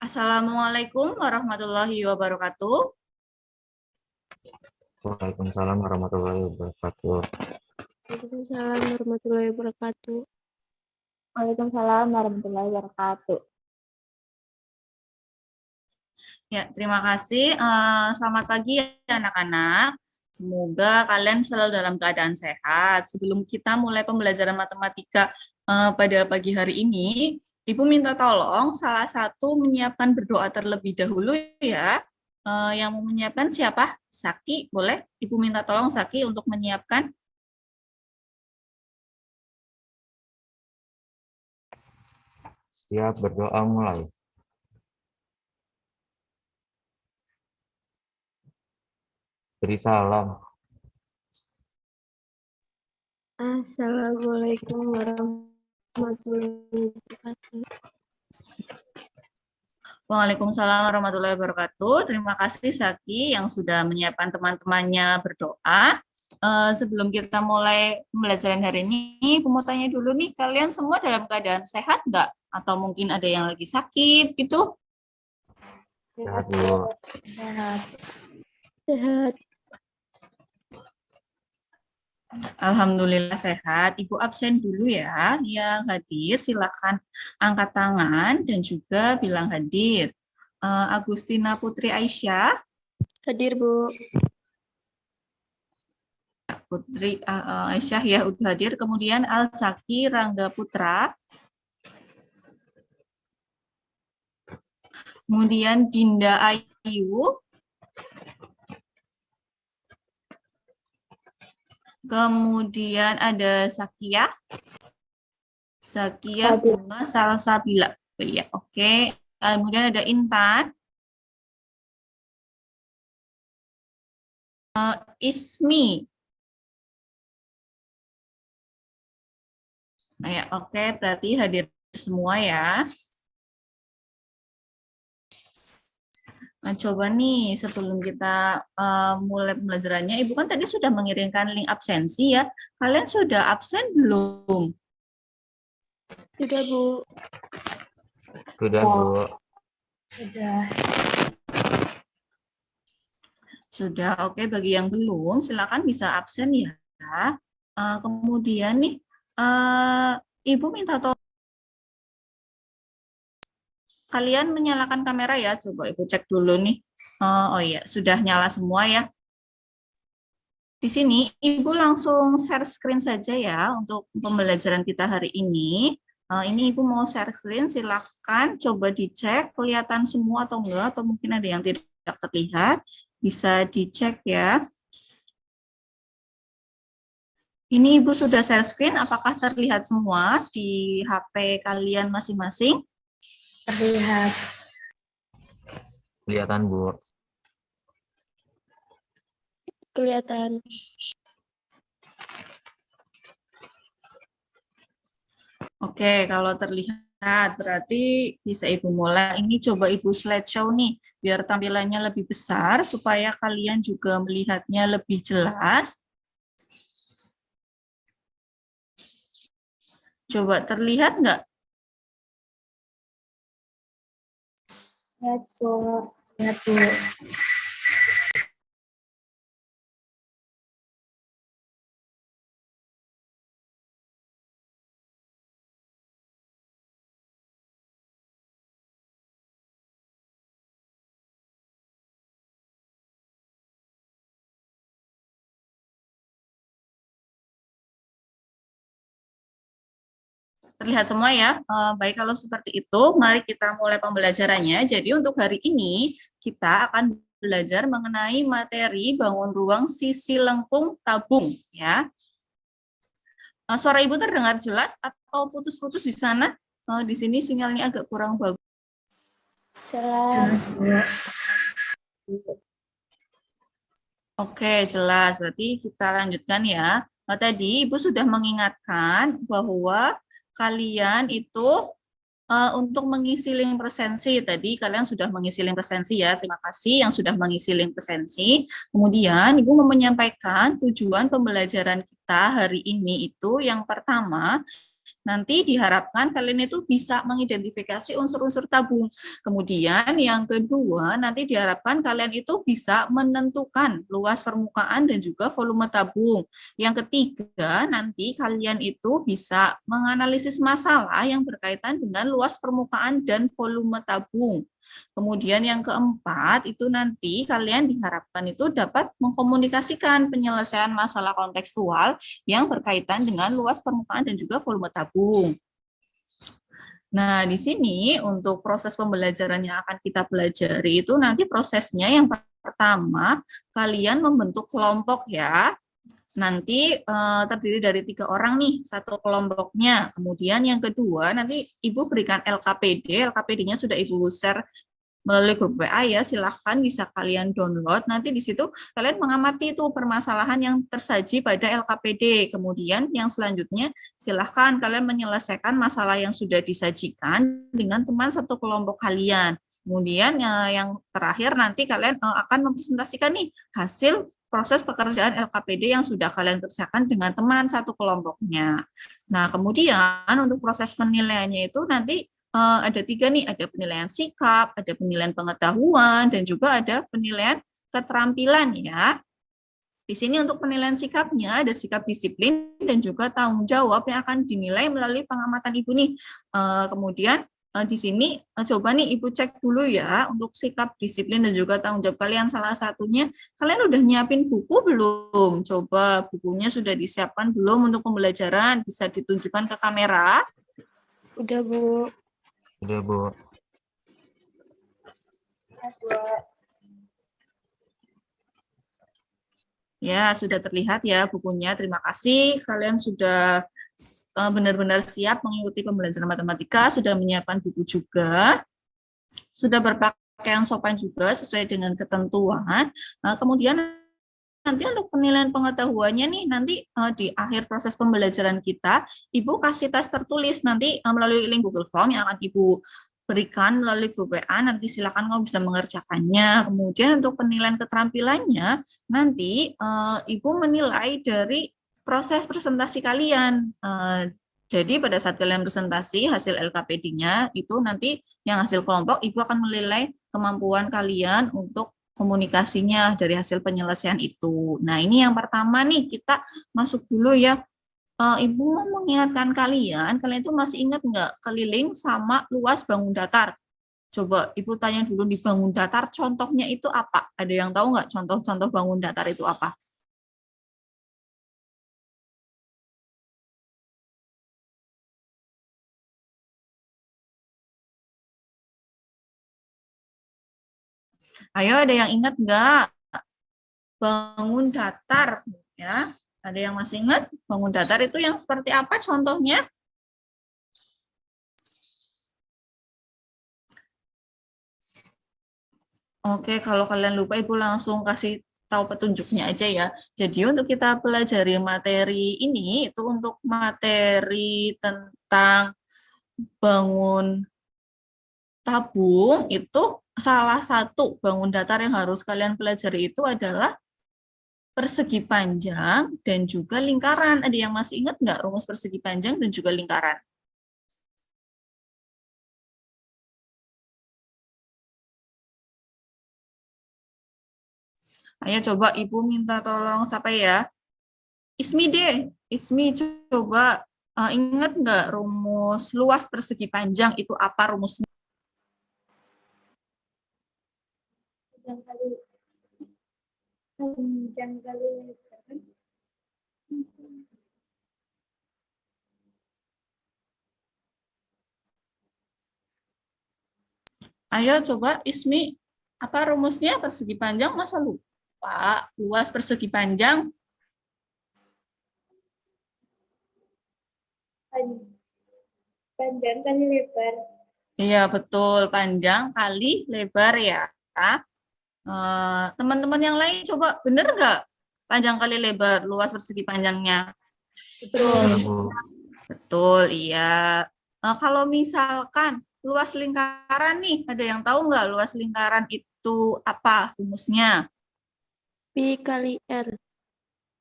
Assalamualaikum warahmatullahi wabarakatuh. Waalaikumsalam warahmatullahi wabarakatuh. Waalaikumsalam warahmatullahi wabarakatuh. Waalaikumsalam warahmatullahi wabarakatuh. Ya, terima kasih. Selamat pagi ya anak-anak. Semoga kalian selalu dalam keadaan sehat. Sebelum kita mulai pembelajaran matematika pada pagi hari ini, Ibu minta tolong salah satu menyiapkan berdoa terlebih dahulu ya. Yang mau menyiapkan siapa? Saki, boleh? Ibu minta tolong Saki untuk menyiapkan. Siap, berdoa mulai. Beri salam. Assalamualaikum warahmatullahi wabarakatuh. Waalaikumsalam warahmatullahi wabarakatuh. Terima kasih Saki yang sudah menyiapkan teman-temannya berdoa. Sebelum kita mulai pembelajaran hari ini, aku mau tanya dulu nih, kalian semua dalam keadaan sehat nggak? Atau mungkin ada yang lagi sakit gitu? Sehat, Bu. Sehat. Sehat. Alhamdulillah sehat. Ibu absen dulu ya. Yang hadir silakan angkat tangan dan juga bilang hadir. Agustina Putri Aisyah. Hadir, Bu. Putri Aisyah ya udah hadir. Kemudian Al-Zaki Rangga Putra. Kemudian Dinda Ayu. Kemudian ada Zakia. Zakia Bunga Salsabila. Ya, oke. Kemudian ada Intan. Ismi. Nah, ya, oke, berarti hadir semua ya. Nah, coba nih sebelum kita mulai pembelajarannya, Ibu kan tadi sudah mengirimkan link absensi ya. Kalian sudah absen belum? Sudah, Bu. Sudah, Bu. Sudah. Sudah, oke. Bagi yang belum, silakan bisa absen ya. Kemudian nih, Ibu minta tolong kalian menyalakan kamera ya. Coba Ibu cek dulu nih. Oh iya, sudah nyala semua ya. Di sini Ibu langsung share screen saja ya untuk pembelajaran kita hari ini. Ini Ibu mau share screen, silakan coba dicek kelihatan semua atau enggak, atau mungkin ada yang tidak terlihat. Bisa dicek ya. Ini Ibu sudah share screen, apakah terlihat semua di HP kalian masing-masing? Terlihat. Kelihatan, Bu. Kelihatan. Oke, kalau terlihat berarti bisa Ibu mulai. Ini coba Ibu slideshow nih, biar tampilannya lebih besar supaya kalian juga melihatnya lebih jelas. Coba terlihat nggak? Lihat, Bu. Lihat, Bu. Terlihat semua ya. Baik, kalau seperti itu, mari kita mulai pembelajarannya. Jadi untuk hari ini kita akan belajar mengenai materi bangun ruang sisi lengkung tabung ya. Suara Ibu terdengar jelas atau putus-putus di sana? Di sini sinyalnya agak kurang bagus. Jelas, Bu. Oke, jelas. Berarti kita lanjutkan ya. Tadi Ibu sudah mengingatkan bahwa kalian itu untuk mengisi link presensi. Tadi kalian sudah mengisi link presensi ya. Terima kasih yang sudah mengisi link presensi. Kemudian Ibu mau menyampaikan tujuan pembelajaran kita hari ini itu yang pertama, nanti diharapkan kalian itu bisa mengidentifikasi unsur-unsur tabung. Kemudian yang kedua, nanti diharapkan kalian itu bisa menentukan luas permukaan dan juga volume tabung. Yang ketiga, nanti kalian itu bisa menganalisis masalah yang berkaitan dengan luas permukaan dan volume tabung. Kemudian yang keempat, itu nanti kalian diharapkan itu dapat mengkomunikasikan penyelesaian masalah kontekstual yang berkaitan dengan luas permukaan dan juga volume tabung. Nah, di sini untuk proses pembelajaran yang akan kita pelajari itu nanti prosesnya yang pertama, kalian membentuk kelompok ya. Nanti terdiri dari 3 orang nih, satu kelompoknya. Kemudian yang kedua, nanti Ibu berikan LKPD, LKPD-nya sudah Ibu share melalui grup WA ya, silahkan bisa kalian download. Nanti di situ kalian mengamati itu permasalahan yang tersaji pada LKPD. Kemudian yang selanjutnya silahkan kalian menyelesaikan masalah yang sudah disajikan dengan teman satu kelompok kalian. Kemudian yang terakhir nanti kalian akan mempresentasikan nih hasil proses pekerjaan LKPD yang sudah kalian kerjakan dengan teman satu kelompoknya. Nah, kemudian untuk proses penilaiannya itu nanti ada 3 nih, ada penilaian sikap, ada penilaian pengetahuan, dan juga ada penilaian keterampilan ya. Di sini untuk penilaian sikapnya ada sikap disiplin dan juga tanggung jawab yang akan dinilai melalui pengamatan Ibu nih. Kemudian di sini coba nih Ibu cek dulu ya untuk sikap disiplin dan juga tanggung jawab kalian, salah satunya kalian udah nyiapin buku belum? Coba bukunya sudah disiapkan belum untuk pembelajaran? Bisa ditunjukkan ke kamera. Udah, Bu. Udah, Bu. Ya, sudah terlihat ya bukunya. Terima kasih. Kalian sudah benar-benar siap mengikuti pembelajaran matematika, sudah menyiapkan buku juga, sudah berpakaian sopan juga sesuai dengan ketentuan. Kemudian nanti untuk penilaian pengetahuannya nih, nanti di akhir proses pembelajaran kita, Ibu kasih tes tertulis nanti melalui link Google Form yang akan Ibu berikan melalui grup WA, nanti silakan kamu bisa mengerjakannya. Kemudian untuk penilaian keterampilannya, nanti Ibu menilai dari proses presentasi kalian. Jadi pada saat kalian presentasi hasil LKPD-nya, itu nanti yang hasil kelompok, Ibu akan menilai kemampuan kalian untuk komunikasinya dari hasil penyelesaian itu. Nah, ini yang pertama nih, kita masuk dulu ya. Ibu mau mengingatkan kalian itu masih ingat nggak keliling sama luas bangun datar? Coba Ibu tanya dulu di bangun datar, contohnya itu apa? Ada yang tahu nggak contoh-contoh bangun datar itu apa? Ayo, ada yang ingat nggak? Bangun datar, ya. Ada yang masih ingat? Bangun datar itu yang seperti apa contohnya? Oke, kalau kalian lupa, Ibu langsung kasih tahu petunjuknya aja ya. Jadi untuk kita pelajari materi ini, itu untuk materi tentang bangun tabung, itu salah satu bangun datar yang harus kalian pelajari itu adalah persegi panjang dan juga lingkaran. Ada yang masih ingat nggak rumus persegi panjang dan juga lingkaran? Ayo coba Ibu minta tolong siapa ya? Ismi deh. Ismi coba ingat nggak rumus luas persegi panjang itu apa rumusnya? Panjang kali lebar. Ayo coba Ismi, apa rumusnya persegi panjang? Masa lupa? Luas persegi panjang? Panjang kali lebar. Iya betul, panjang kali lebar ya. Teman-teman yang lain coba bener nggak panjang kali lebar luas persegi panjangnya? Betul, Bu. Betul, iya. Kalau misalkan luas lingkaran nih, ada yang tahu nggak luas lingkaran itu apa rumusnya? Pi kali R.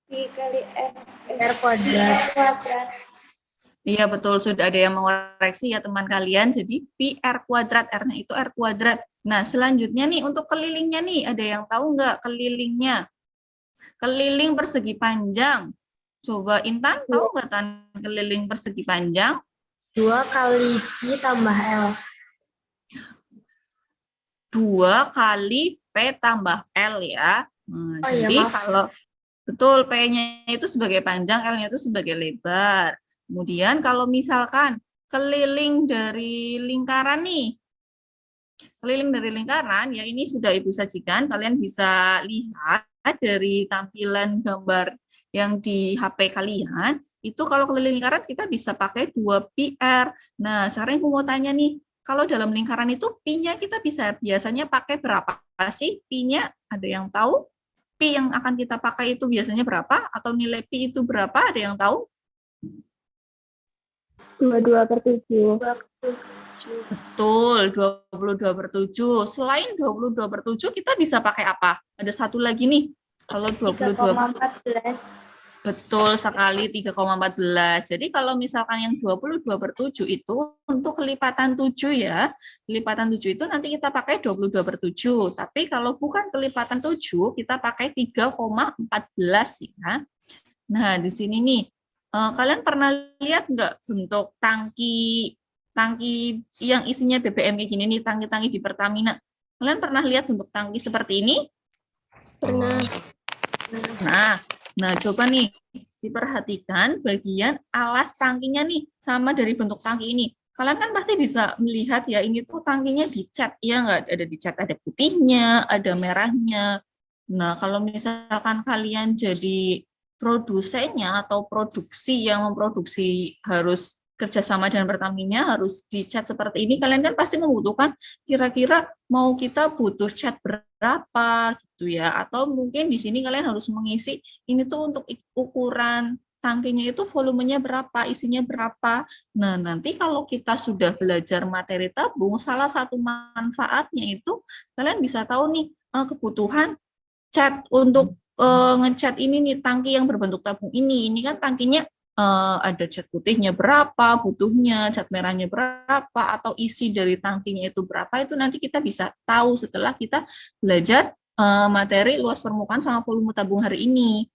Pi kali R kuadrat. Iya betul, sudah ada yang mengoreksi ya teman kalian. Jadi pi R kuadrat, R-nya itu R kuadrat. Nah selanjutnya nih untuk kelilingnya nih, ada yang tahu nggak kelilingnya? Keliling persegi panjang. Coba Intan tahu nggak Tan keliling persegi panjang? 2 kali Pi tambah L. 2 kali P tambah L ya. Nah, Oh iya, jadi maaf. kalau betul P-nya itu sebagai panjang, L-nya itu sebagai lebar. Kemudian kalau misalkan keliling dari lingkaran nih, keliling dari lingkaran ya ini sudah Ibu sajikan, kalian bisa lihat dari tampilan gambar yang di HP kalian, itu kalau keliling lingkaran kita bisa pakai 2πr. Nah, sekarang Ibu mau tanya nih, kalau dalam lingkaran itu pi-nya kita bisa biasanya pakai berapa sih? Pi-nya ada yang tahu? Pi yang akan kita pakai itu biasanya berapa? Atau nilai pi itu berapa? Ada yang tahu? 22/7. Betul, 22/7. Selain 22/7, kita bisa pakai apa? Ada satu lagi nih. Kalau 22, 3,14. betul sekali 3,14. Jadi kalau misalkan yang 22/7 itu untuk kelipatan 7 ya. Kelipatan 7 itu nanti kita pakai 22/7. Tapi kalau bukan kelipatan 7, kita pakai 3,14 ya. Nah, di sini nih, kalian pernah lihat nggak bentuk tangki yang isinya BBM kayak gini nih, tangki-tangki di Pertamina? Kalian pernah lihat bentuk tangki seperti ini? Pernah. Nah, coba nih diperhatikan bagian alas tangkinya nih, sama dari bentuk tangki ini. Kalian kan pasti bisa melihat ya, ini tuh tangkinya dicat, ya nggak? Ada dicat, ada putihnya, ada merahnya. Nah, kalau misalkan kalian jadi produsennya atau produksi yang memproduksi harus kerjasama dengan Pertamina, harus dicat seperti ini, kalian kan pasti membutuhkan kira-kira mau kita butuh cat berapa gitu ya, atau mungkin di sini kalian harus mengisi ini tuh untuk ukuran tangkinya itu volumenya berapa, isinya berapa. Nah, nanti kalau kita sudah belajar materi tabung, salah satu manfaatnya itu kalian bisa tahu nih kebutuhan cat untuk ngecat ini nih tangki yang berbentuk tabung ini. Ini kan tangkinya ada cat putihnya berapa, butuhnya cat merahnya berapa, atau isi dari tangkinya itu berapa, itu nanti kita bisa tahu setelah kita belajar materi luas permukaan sama volume tabung hari ini.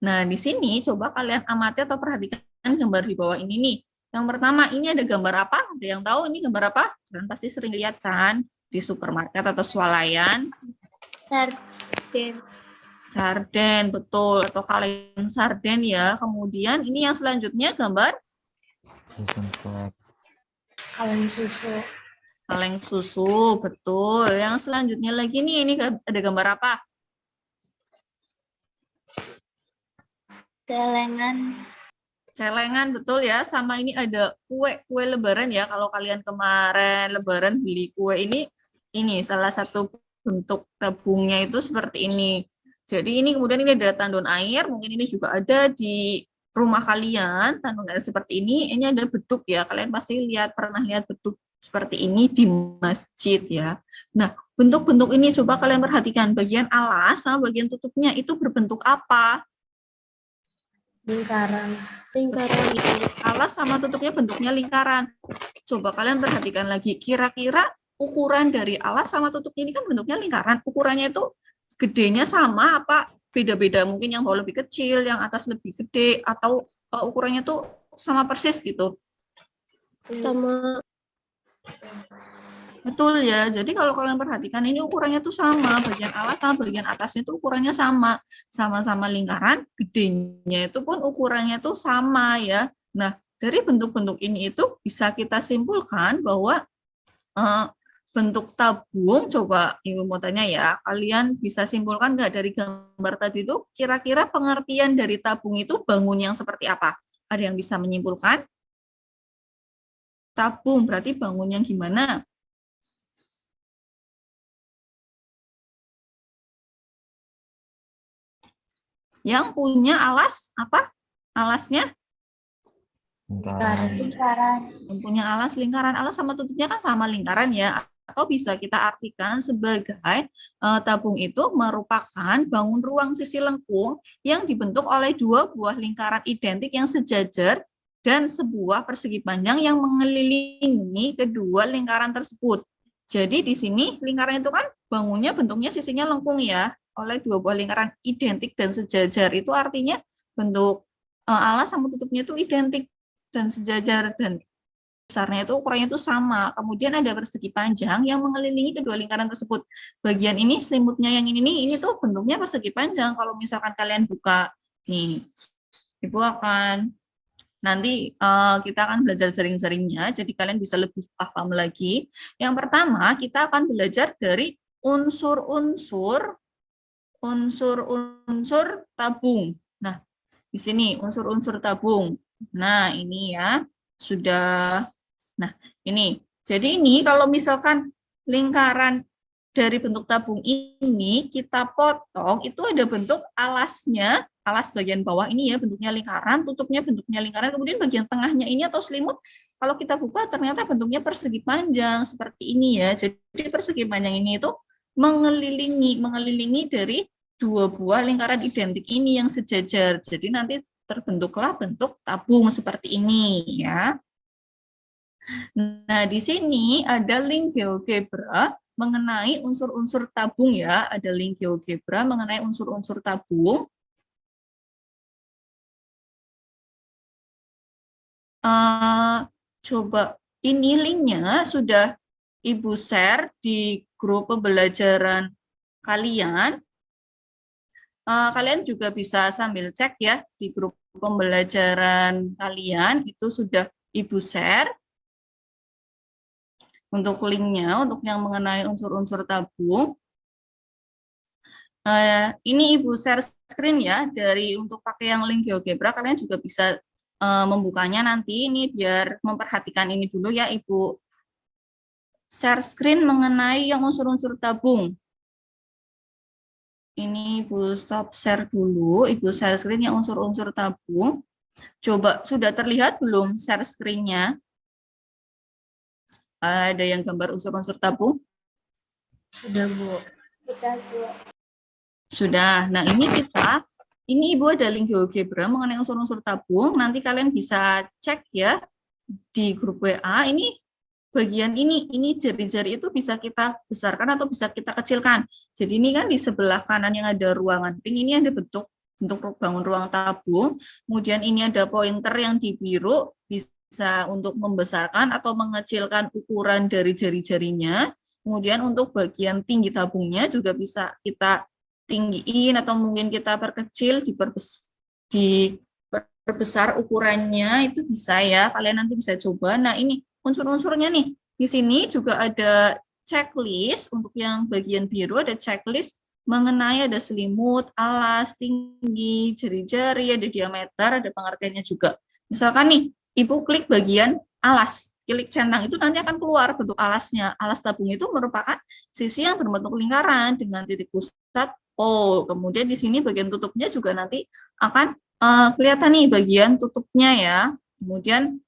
Nah, di sini coba kalian amati atau perhatikan gambar di bawah ini nih. Yang pertama, ini ada gambar apa? Ada yang tahu ini gambar apa? Kalian pasti sering lihat kan di supermarket atau swalayan. Sarden. Sarden, betul. Atau kaleng sarden ya. Kemudian ini yang selanjutnya gambar Kaleng susu. kaleng susu, betul. Yang selanjutnya lagi nih, ini ada gambar apa? Celengan. Celengan, betul ya. Sama ini ada kue lebaran ya. Kalau kalian kemarin lebaran beli kue ini salah satu bentuk tabungnya itu seperti ini. Jadi ini kemudian ini ada tandon air, mungkin ini juga ada di rumah kalian, tandon air seperti ini. Ini ada beduk ya. Kalian pasti pernah lihat beduk seperti ini di masjid ya. Nah, bentuk-bentuk ini coba kalian perhatikan, bagian alas sama bagian tutupnya itu berbentuk apa? Lingkaran. Alas sama tutupnya bentuknya lingkaran. Coba kalian perhatikan lagi, kira-kira ukuran dari alas sama tutupnya ini kan bentuknya lingkaran. Ukurannya itu gedenya sama apa beda-beda? Mungkin yang bawah lebih kecil, yang atas lebih gede, atau ukurannya tuh sama persis gitu. Sama. Betul ya, jadi kalau kalian perhatikan ini ukurannya tuh sama, bagian alas sama bagian atasnya tuh ukurannya sama, sama-sama lingkaran, gedenya itu pun ukurannya tuh sama ya. Nah, dari bentuk-bentuk ini itu bisa kita simpulkan bahwa bentuk tabung, coba Ibu mau tanya ya, kalian bisa simpulkan nggak dari gambar tadi itu, kira-kira pengertian dari tabung itu bangun yang seperti apa? Ada yang bisa menyimpulkan? Tabung berarti bangun yang gimana? Yang punya alas apa? Alasnya? Lingkaran. Yang punya alas lingkaran. Alas sama tutupnya kan sama lingkaran ya. Atau bisa kita artikan sebagai tabung itu merupakan bangun ruang sisi lengkung yang dibentuk oleh dua buah lingkaran identik yang sejajar dan sebuah persegi panjang yang mengelilingi kedua lingkaran tersebut. Jadi di sini lingkaran itu kan bangunnya bentuknya sisinya lengkung ya, oleh dua buah lingkaran identik dan sejajar. Itu artinya bentuk alas sama tutupnya itu identik dan sejajar, dan besarnya itu ukurannya itu sama. Kemudian ada persegi panjang yang mengelilingi kedua lingkaran tersebut. Bagian ini selimutnya yang ini tuh bentuknya persegi panjang. Kalau misalkan kalian buka nih, Ibu akan nanti kita akan belajar jaring-jaringnya, jadi kalian bisa lebih paham lagi. Yang pertama, kita akan belajar dari unsur-unsur tabung. Nah, di sini unsur-unsur tabung. Nah, ini ya, sudah. Nah, ini. Jadi ini kalau misalkan lingkaran dari bentuk tabung ini kita potong, itu ada bentuk alasnya, alas bagian bawah ini ya bentuknya lingkaran, tutupnya bentuknya lingkaran, kemudian bagian tengahnya ini atau selimut, kalau kita buka ternyata bentuknya persegi panjang seperti ini ya. Jadi persegi panjang ini itu mengelilingi dari dua buah lingkaran identik ini yang sejajar. Jadi nanti terbentuklah bentuk tabung seperti ini ya. Nah, di sini ada link GeoGebra mengenai unsur-unsur tabung ya. Ada link GeoGebra mengenai unsur-unsur tabung. Coba ini linknya sudah Ibu share di grup pembelajaran kalian. Kalian juga bisa sambil cek ya di grup pembelajaran kalian, itu sudah Ibu share. Untuk linknya, untuk yang mengenai unsur-unsur tabung. Ini Ibu share screen ya, dari untuk pakai yang link GeoGebra, kalian juga bisa membukanya nanti. Ini biar memperhatikan ini dulu ya, Ibu share screen mengenai yang unsur-unsur tabung. Ini Ibu stop share dulu, Ibu share screen yang unsur-unsur tabung. Coba, sudah terlihat belum share screen-nya? Ada yang gambar unsur-unsur tabung? Sudah, Bu. Sudah. Nah, ini Ibu ada link GeoGebra mengenai unsur-unsur tabung. Nanti kalian bisa cek ya di grup WA. Ini bagian ini jari-jari itu bisa kita besarkan atau bisa kita kecilkan. Jadi ini kan di sebelah kanan yang ada ruangan pink, ini ada bentuk bangun ruang tabung. Kemudian ini ada pointer yang di biru, bisa untuk membesarkan atau mengecilkan ukuran dari jari-jarinya. Kemudian untuk bagian tinggi tabungnya juga bisa kita tinggiin atau mungkin kita perkecil, diperbesar ukurannya, itu bisa ya. Kalian nanti bisa coba. Nah, ini unsur-unsurnya nih. Di sini juga ada checklist, untuk yang bagian biru ada checklist mengenai ada selimut, alas, tinggi, jari-jari, ada diameter, ada pengertiannya juga. Misalkan nih, Ibu klik bagian alas, klik centang, itu nanti akan keluar bentuk alasnya. Alas tabung itu merupakan sisi yang berbentuk lingkaran dengan titik pusat O. Kemudian di sini bagian tutupnya juga nanti akan kelihatan nih bagian tutupnya ya. Kemudian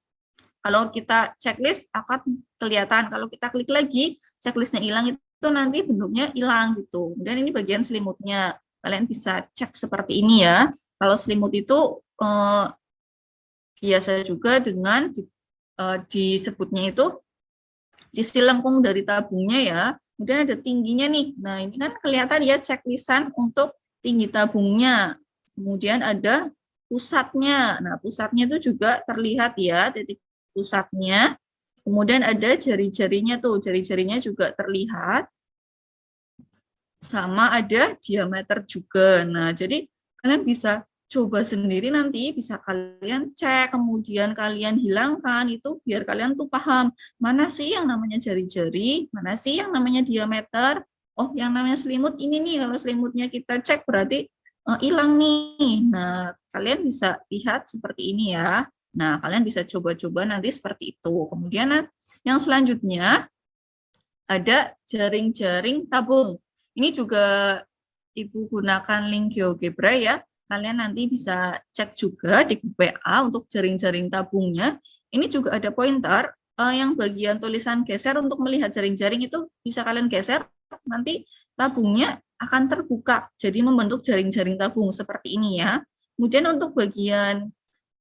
kalau kita checklist akan kelihatan, kalau kita klik lagi checklistnya hilang, itu nanti bentuknya hilang gitu. Kemudian ini bagian selimutnya, kalian bisa cek seperti ini ya. Kalau selimut itu biasa juga dengan disebutnya itu sisi lengkung dari tabungnya ya. Kemudian ada tingginya nih. Nah, ini kan kelihatan ya checklistan untuk tinggi tabungnya. Kemudian ada pusatnya. Nah, pusatnya itu juga terlihat ya, titik pusatnya. Kemudian ada jari-jarinya tuh, jari-jarinya juga terlihat. Sama ada diameter juga. Nah, jadi kalian bisa coba sendiri nanti, bisa kalian cek, kemudian kalian hilangkan, itu biar kalian tuh paham, mana sih yang namanya jari-jari, mana sih yang namanya diameter, oh yang namanya selimut ini nih, kalau selimutnya kita cek berarti hilang nih. Nah, kalian bisa lihat seperti ini ya. Nah, kalian bisa coba-coba nanti seperti itu. Kemudian yang selanjutnya ada jaring-jaring tabung. Ini juga Ibu gunakan link GeoGebra ya. Kalian nanti bisa cek juga di WA untuk jaring-jaring tabungnya. Ini juga ada pointer yang bagian tulisan geser untuk melihat jaring-jaring itu bisa kalian geser, nanti tabungnya akan terbuka, jadi membentuk jaring-jaring tabung seperti ini ya. Kemudian untuk bagian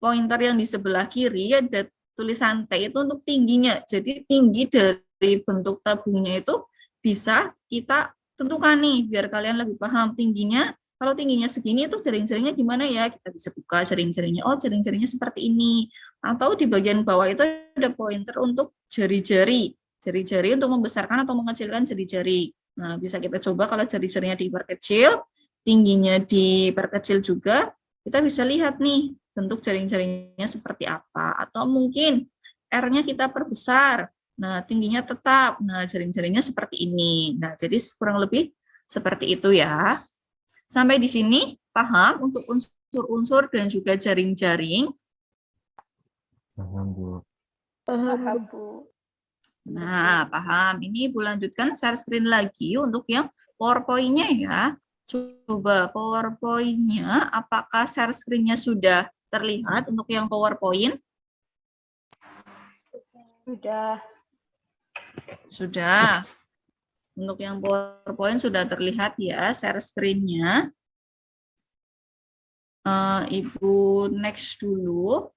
pointer yang di sebelah kiri ada tulisan T itu untuk tingginya. Jadi tinggi dari bentuk tabungnya itu bisa kita tentukan nih, biar kalian lebih paham tingginya. Kalau tingginya segini itu jaring-jaringnya gimana ya? Kita bisa buka jaring-jaringnya. Oh, jaring-jaringnya seperti ini. Atau di bagian bawah itu ada pointer untuk jari-jari. Jari-jari untuk membesarkan atau mengecilkan jari-jari. Nah, bisa kita coba kalau jari-jarinya diperkecil, tingginya diperkecil juga, kita bisa lihat nih bentuk jaring-jaringnya seperti apa. Atau mungkin R-nya kita perbesar. Nah, tingginya tetap. Nah, jaring-jaringnya seperti ini. Nah, jadi kurang lebih seperti itu ya. Sampai di sini paham untuk unsur-unsur dan juga jaring-jaring? Paham, Bu. Paham, Bu. Nah, paham. Ini Ibu lanjutkan share screen lagi untuk yang PowerPoint-nya ya. Coba PowerPoint-nya, apakah share screen-nya sudah terlihat untuk yang PowerPoint? Sudah. Sudah. Untuk yang PowerPoint sudah terlihat ya share screen-nya. Ibu next dulu.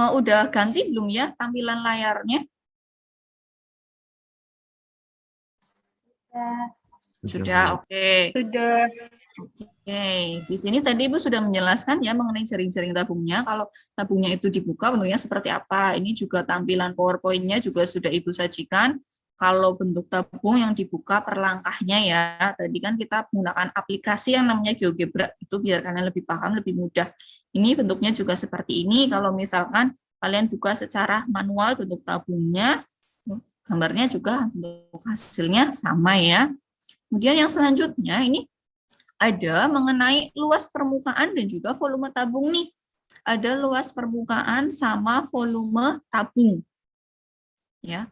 Udah ganti belum ya tampilan layarnya? Sudah, oke. Sudah. Oke, di sini tadi Ibu sudah menjelaskan ya mengenai jaring-jaring tabungnya. Kalau tabungnya itu dibuka bentuknya seperti apa. Ini juga tampilan PowerPoint-nya juga sudah Ibu sajikan. Kalau bentuk tabung yang dibuka per langkahnya ya. Tadi kan kita menggunakan aplikasi yang namanya GeoGebra. Itu biar kalian lebih paham, lebih mudah. Ini bentuknya juga seperti ini. Kalau misalkan kalian buka secara manual bentuk tabungnya, gambarnya juga bentuk hasilnya sama ya. Kemudian yang selanjutnya ini ada mengenai luas permukaan dan juga volume tabung nih. Ada luas permukaan sama volume tabung. Ya.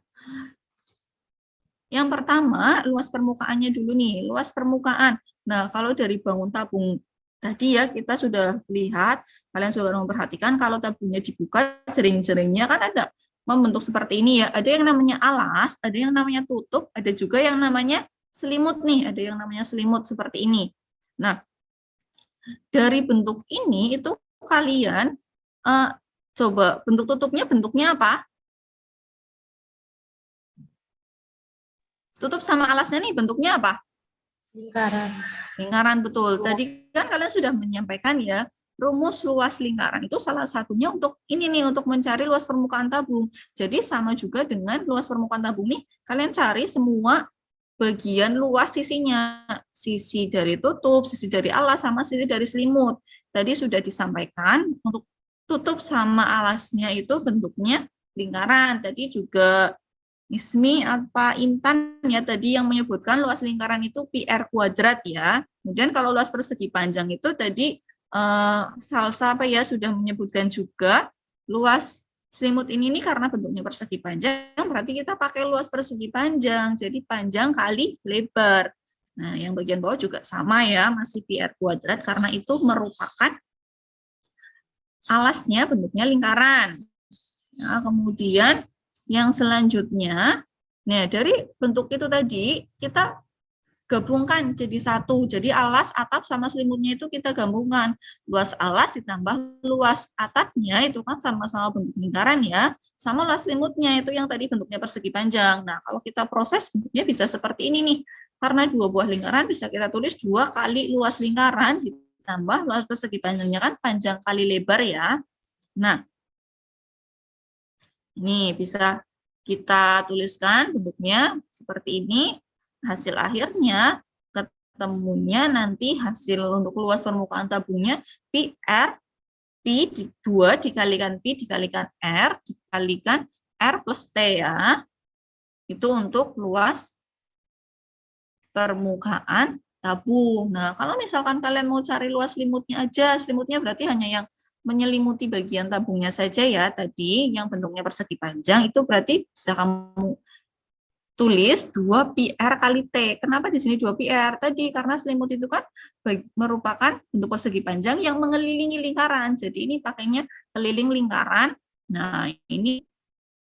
Yang pertama, luas permukaannya dulu nih, luas permukaan. Nah, kalau dari bangun tabung tadi ya kita sudah lihat, kalian sudah memperhatikan kalau tabungnya dibuka, jaring-jaringnya kan ada membentuk seperti ini ya. Ada yang namanya alas, ada yang namanya tutup, ada juga yang namanya selimut nih, ada yang namanya selimut seperti ini. Nah, dari bentuk ini itu kalian coba bentuk tutupnya bentuknya apa? Tutup sama alasnya nih bentuknya apa? Lingkaran. Lingkaran, betul. Tadi kan kalian sudah menyampaikan ya, rumus luas lingkaran itu salah satunya untuk ini nih, untuk mencari luas permukaan tabung. Jadi sama juga dengan luas permukaan tabung nih, kalian cari semua bagian luas sisinya, sisi dari tutup, sisi dari alas, sama sisi dari selimut. Tadi sudah disampaikan untuk tutup sama alasnya itu bentuknya lingkaran. Tadi juga Ismi apa Intan ya tadi yang menyebutkan luas lingkaran itu PR kuadrat ya. Kemudian kalau luas persegi panjang itu tadi Salsa apa ya sudah menyebutkan juga luas selimut ini nih karena bentuknya persegi panjang, berarti kita pakai luas persegi panjang, jadi panjang kali lebar. Nah, yang bagian bawah juga sama ya, masih PR kuadrat karena itu merupakan alasnya bentuknya lingkaran. Nah, kemudian yang selanjutnya, nah dari bentuk itu tadi kita gabungkan jadi satu. Jadi alas, atap, sama selimutnya itu kita gabungkan. Luas alas ditambah luas atapnya itu kan sama-sama bentuk lingkaran ya. Sama luas selimutnya itu yang tadi bentuknya persegi panjang. Nah, kalau kita proses bentuknya bisa seperti ini nih. Karena dua buah lingkaran bisa kita tulis 2 kali luas lingkaran ditambah luas persegi panjangnya kan panjang kali lebar ya. Nah, ini bisa kita tuliskan bentuknya seperti ini. Hasil akhirnya ketemunya nanti hasil untuk luas permukaan tabungnya PR P 2 dikalikan P dikalikan R dikalikan R plus T ya. Itu untuk luas permukaan tabung. Nah, kalau misalkan kalian mau cari luas selimutnya aja, selimutnya berarti hanya yang menyelimuti bagian tabungnya saja ya. Tadi yang bentuknya persegi panjang itu berarti bisa kamu tulis 2 PR kali T. Kenapa di sini 2 PR? Tadi karena selimut itu kan merupakan bentuk persegi panjang yang mengelilingi lingkaran. Jadi ini pakainya keliling lingkaran. Nah, ini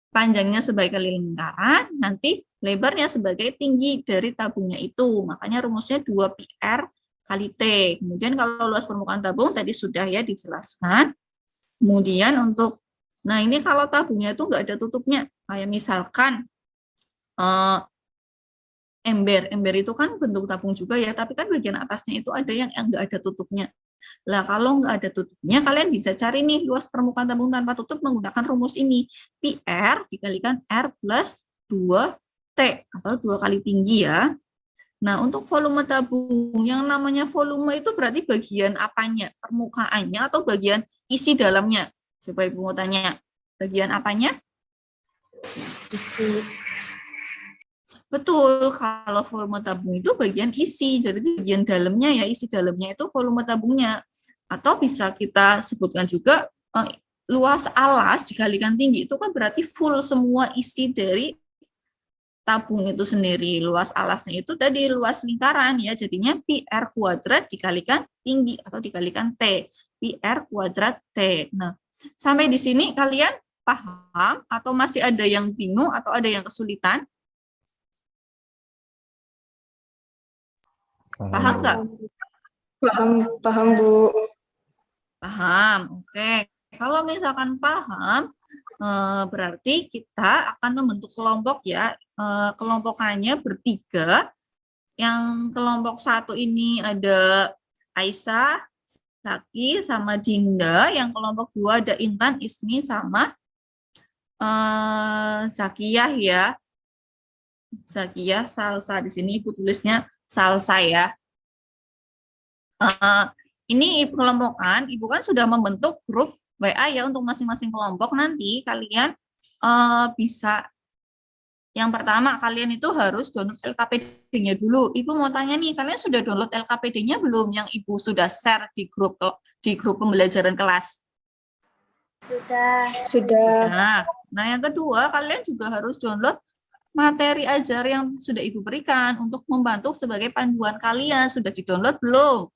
panjangnya sebagai keliling lingkaran, nanti lebarnya sebagai tinggi dari tabungnya itu. Makanya rumusnya 2πr kali T. Kemudian kalau luas permukaan tabung tadi sudah ya dijelaskan. Kemudian untuk, nah ini kalau tabungnya itu nggak ada tutupnya, kayak misalkan ember itu kan bentuk tabung juga ya, tapi kan bagian atasnya itu ada yang nggak ada tutupnya. Lah kalau nggak ada tutupnya, kalian bisa cari nih luas permukaan tabung tanpa tutup menggunakan rumus ini. PR dikalikan R plus 2T, atau 2 kali tinggi ya. Nah, untuk volume tabung, yang namanya volume itu berarti bagian apanya? Permukaannya atau bagian isi dalamnya? Coba Ibu mau tanya, bagian apanya? Isi. Betul, kalau volume tabung itu bagian isi, jadi itu bagian dalamnya ya, isi dalamnya itu volume tabungnya. Atau bisa kita sebutkan juga luas alas dikalikan tinggi, itu kan berarti full semua isi dari tabung itu sendiri. Luas alasnya itu tadi luas lingkaran ya, jadinya PR kuadrat dikalikan tinggi atau dikalikan T. PR kuadrat T. Nah, sampai di sini kalian paham atau masih ada yang bingung atau ada yang kesulitan? Paham nggak? Paham, Bu. Paham, oke. Kalau misalkan paham, berarti kita akan membentuk kelompok ya. Kelompokannya bertiga. Yang kelompok satu ini ada Aisyah, Zaki, sama Dinda. Yang kelompok dua ada Intan, Ismi, sama Zakiyah ya. Zakiyah, Salsa. Di sini Ibu tulisnya Salsa ya. Ini Ibu kelompokan, Ibu kan sudah membentuk grup WA ya untuk masing-masing kelompok. Nanti kalian bisa, yang pertama kalian itu harus download LKPD-nya dulu. Ibu mau tanya nih, kalian sudah download LKPD-nya belum yang Ibu sudah share di grup pembelajaran kelas? Sudah. Nah, yang kedua kalian juga harus download materi ajar yang sudah Ibu berikan untuk membantu sebagai panduan kalian. Sudah di-download belum?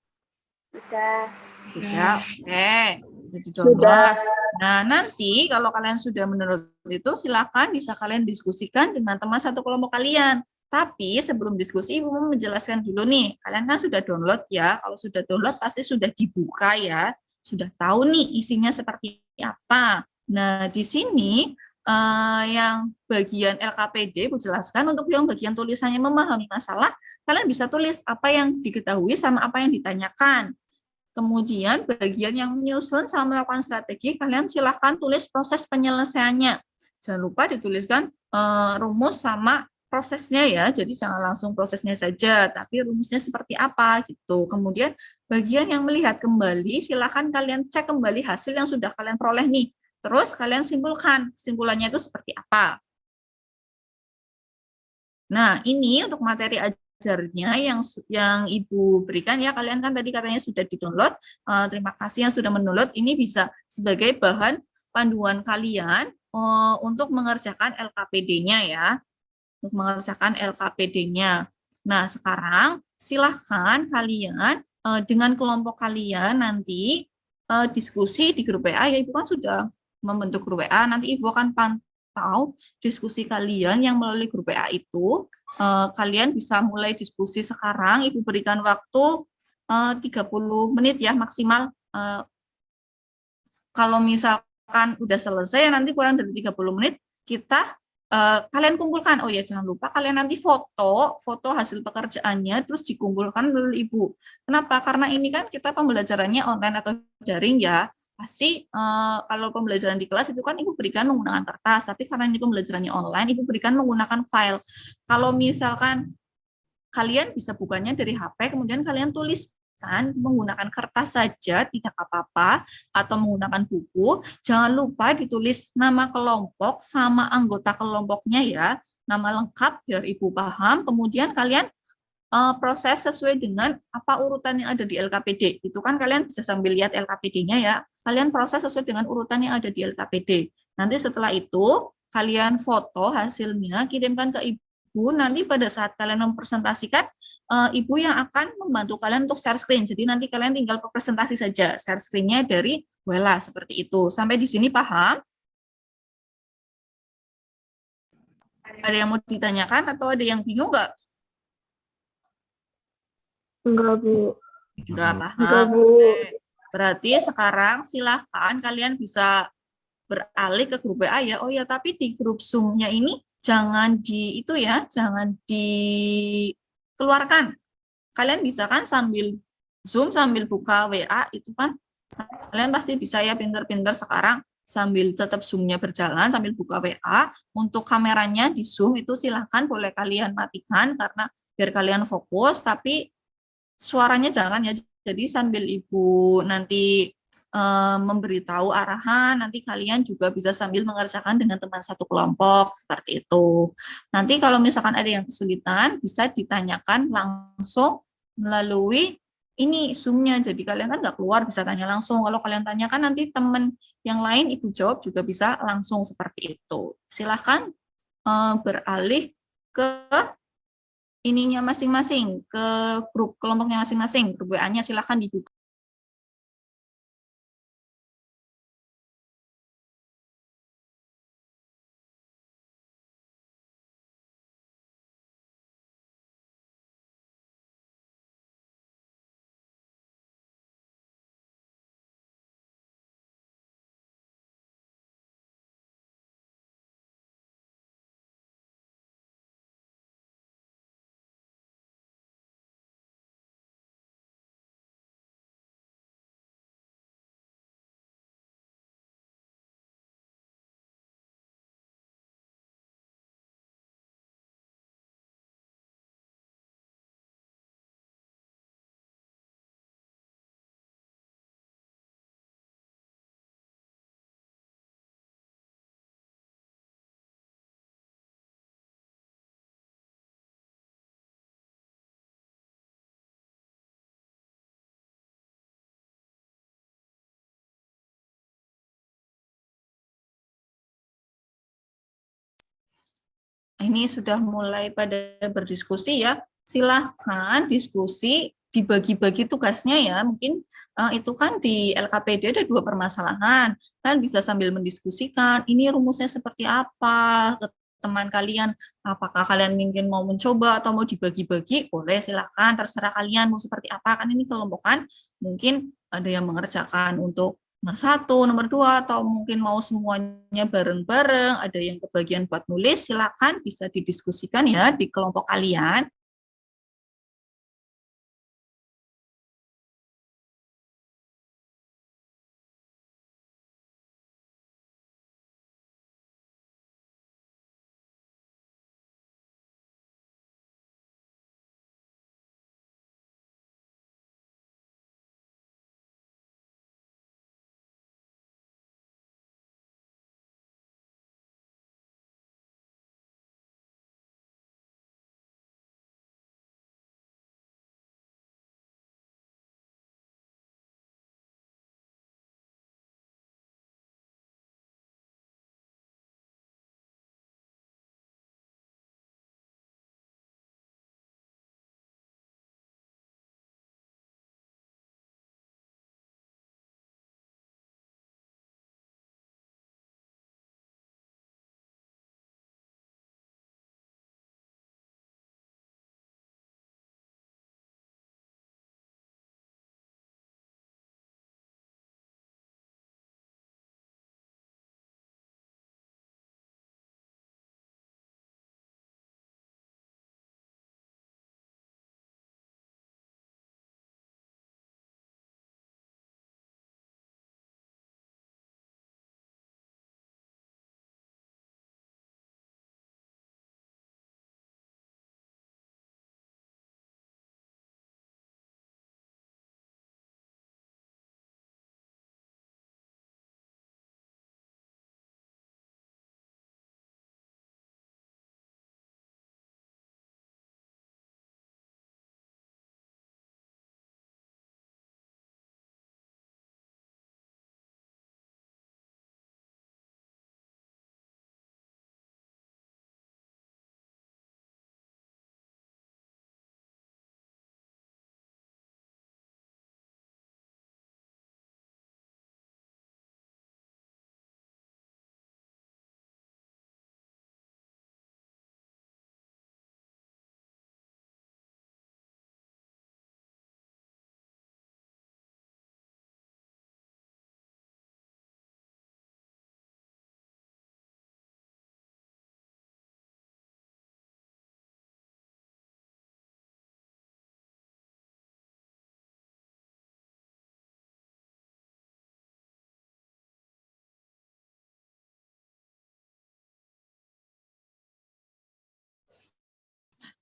Sudah, oke. Sudah. Nah, nanti kalau kalian sudah menurut itu, silakan bisa kalian diskusikan dengan teman satu kelompok kalian. Tapi sebelum diskusi, Ibu mau menjelaskan dulu nih. Kalian kan sudah download ya. Kalau sudah download pasti sudah dibuka ya. Sudah tahu nih isinya seperti apa. Nah, di sini yang bagian LKPD, Ibu jelaskan untuk yang bagian tulisannya memahami masalah, kalian bisa tulis apa yang diketahui sama apa yang ditanyakan. Kemudian bagian yang menyusun sama melakukan strategi, kalian silahkan tulis proses penyelesaiannya. Jangan lupa dituliskan rumus sama prosesnya ya, jadi jangan langsung prosesnya saja, tapi rumusnya seperti apa gitu. Kemudian bagian yang melihat kembali, silahkan kalian cek kembali hasil yang sudah kalian peroleh nih. Terus kalian simpulkan, kesimpulannya itu seperti apa. Nah, ini untuk materi ajarnya yang Ibu berikan ya, kalian kan tadi katanya sudah di-download. Terima kasih yang sudah mendownload. Ini bisa sebagai bahan panduan kalian untuk mengerjakan LKPD-nya ya. Untuk mengerjakan LKPD-nya. Nah, sekarang silahkan kalian dengan kelompok kalian nanti diskusi di grup WA ya. Ibu kan sudah membentuk grup WA, nanti Ibu akan pantau diskusi kalian yang melalui grup WA itu. Kalian bisa mulai diskusi sekarang, Ibu berikan waktu 30 menit ya maksimal. Kalau misalkan udah selesai, nanti kurang dari 30 menit, kalian kumpulkan. Oh ya, jangan lupa kalian nanti foto hasil pekerjaannya, terus dikumpulkan oleh Ibu. Kenapa? Karena ini kan kita pembelajarannya online atau daring ya. Pasti kalau pembelajaran di kelas itu kan Ibu berikan menggunakan kertas, tapi karena ini pembelajarannya online, Ibu berikan menggunakan file. Kalau misalkan kalian bisa bukanya dari HP, kemudian kalian tuliskan menggunakan kertas saja, tidak apa-apa, atau menggunakan buku. Jangan lupa ditulis nama kelompok sama anggota kelompoknya ya, nama lengkap biar Ibu paham. Kemudian kalian proses sesuai dengan apa urutan yang ada di LKPD. Itu kan kalian bisa sambil lihat LKPD-nya ya. Kalian proses sesuai dengan urutan yang ada di LKPD. Nanti setelah itu, kalian foto hasilnya, kirimkan ke Ibu. Nanti pada saat kalian mempresentasikan, Ibu yang akan membantu kalian untuk share screen. Jadi nanti kalian tinggal presentasi saja. Share screen-nya dari Wela, seperti itu. Sampai di sini paham? Ada yang mau ditanyakan atau ada yang bingung nggak? Enggak, Bu. Nggak Bu. Enggak, paham. Bu. Oke. Berarti sekarang silahkan kalian bisa beralih ke grup WA ya. Oh ya, tapi di grup Zoom-nya ini jangan di itu ya, jangan dikeluarkan. Kalian bisa kan sambil Zoom sambil buka WA itu kan kalian pasti bisa ya pinter-pinter sekarang sambil tetap Zoom-nya berjalan sambil buka WA. Untuk kameranya di Zoom itu silahkan boleh kalian matikan karena biar kalian fokus, tapi suaranya jangan ya. Jadi sambil Ibu nanti memberitahu arahan, nanti kalian juga bisa sambil mengerjakan dengan teman satu kelompok, seperti itu. Nanti kalau misalkan ada yang kesulitan, bisa ditanyakan langsung melalui ini Zoom-nya. Jadi kalian kan nggak keluar, bisa tanya langsung. Kalau kalian tanyakan nanti teman yang lain Ibu jawab juga bisa langsung seperti itu. Silahkan beralih ke ininya masing-masing, ke grup kelompoknya masing-masing, grup WA-nya silahkan dibuka. Ini sudah mulai pada berdiskusi ya. Silahkan diskusi, dibagi-bagi tugasnya ya. Mungkin itu kan di LKPD ada 2 permasalahan. Kan bisa sambil mendiskusikan, ini rumusnya seperti apa ke teman kalian. Apakah kalian mungkin mau mencoba atau mau dibagi-bagi? Boleh, silahkan. Terserah kalian mau seperti apa. Kan ini kelompokan. Mungkin ada yang mengerjakan untuk nomor 1, nomor 2, atau mungkin mau semuanya bareng-bareng, ada yang kebagian buat nulis, silakan bisa didiskusikan ya di kelompok kalian.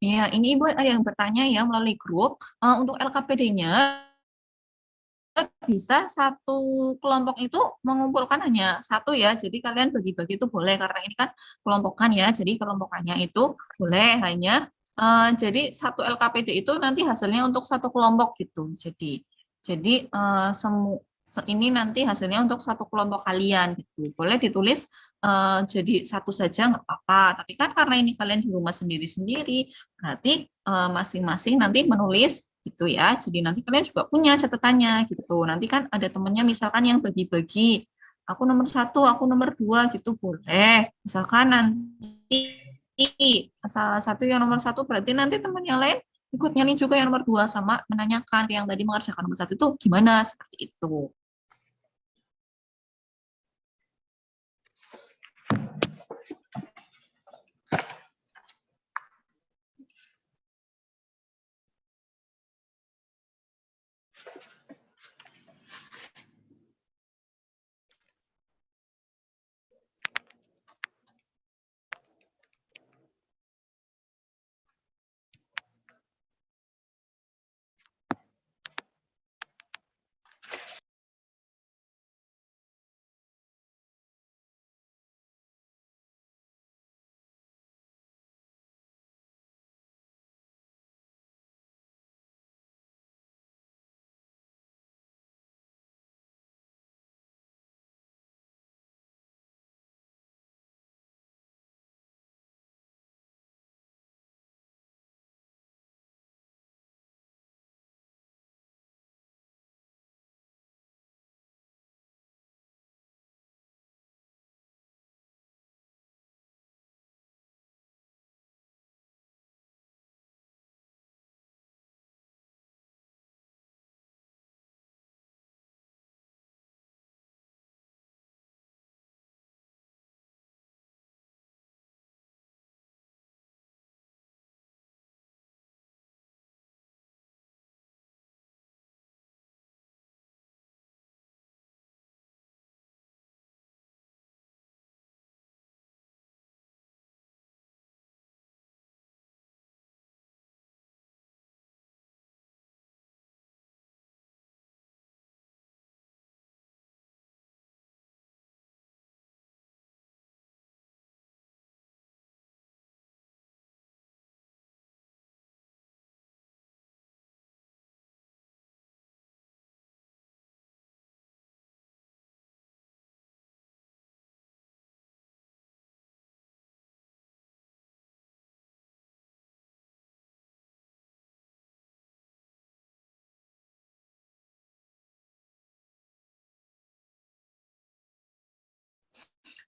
Ya, ini Ibu ada yang bertanya ya melalui grup, untuk LKPD-nya bisa satu kelompok itu mengumpulkan hanya satu ya, jadi kalian bagi-bagi itu boleh karena ini kan kelompokan ya, jadi kelompokannya itu boleh hanya jadi satu LKPD itu nanti hasilnya untuk satu kelompok gitu. Jadi ini nanti hasilnya untuk satu kelompok kalian gitu. Boleh ditulis jadi satu saja nggak apa-apa. Tapi kan karena ini kalian di rumah sendiri-sendiri, berarti masing-masing nanti menulis gitu ya. Jadi nanti kalian juga punya catatannya gitu. Nanti kan ada temennya misalkan yang bagi-bagi. Aku nomor satu, aku nomor dua gitu boleh. Misalkan nanti salah satu yang nomor satu berarti nanti teman yang lain ikut nyalin juga yang nomor dua sama menanyakan yang tadi mengerjakan nomor satu itu gimana seperti itu.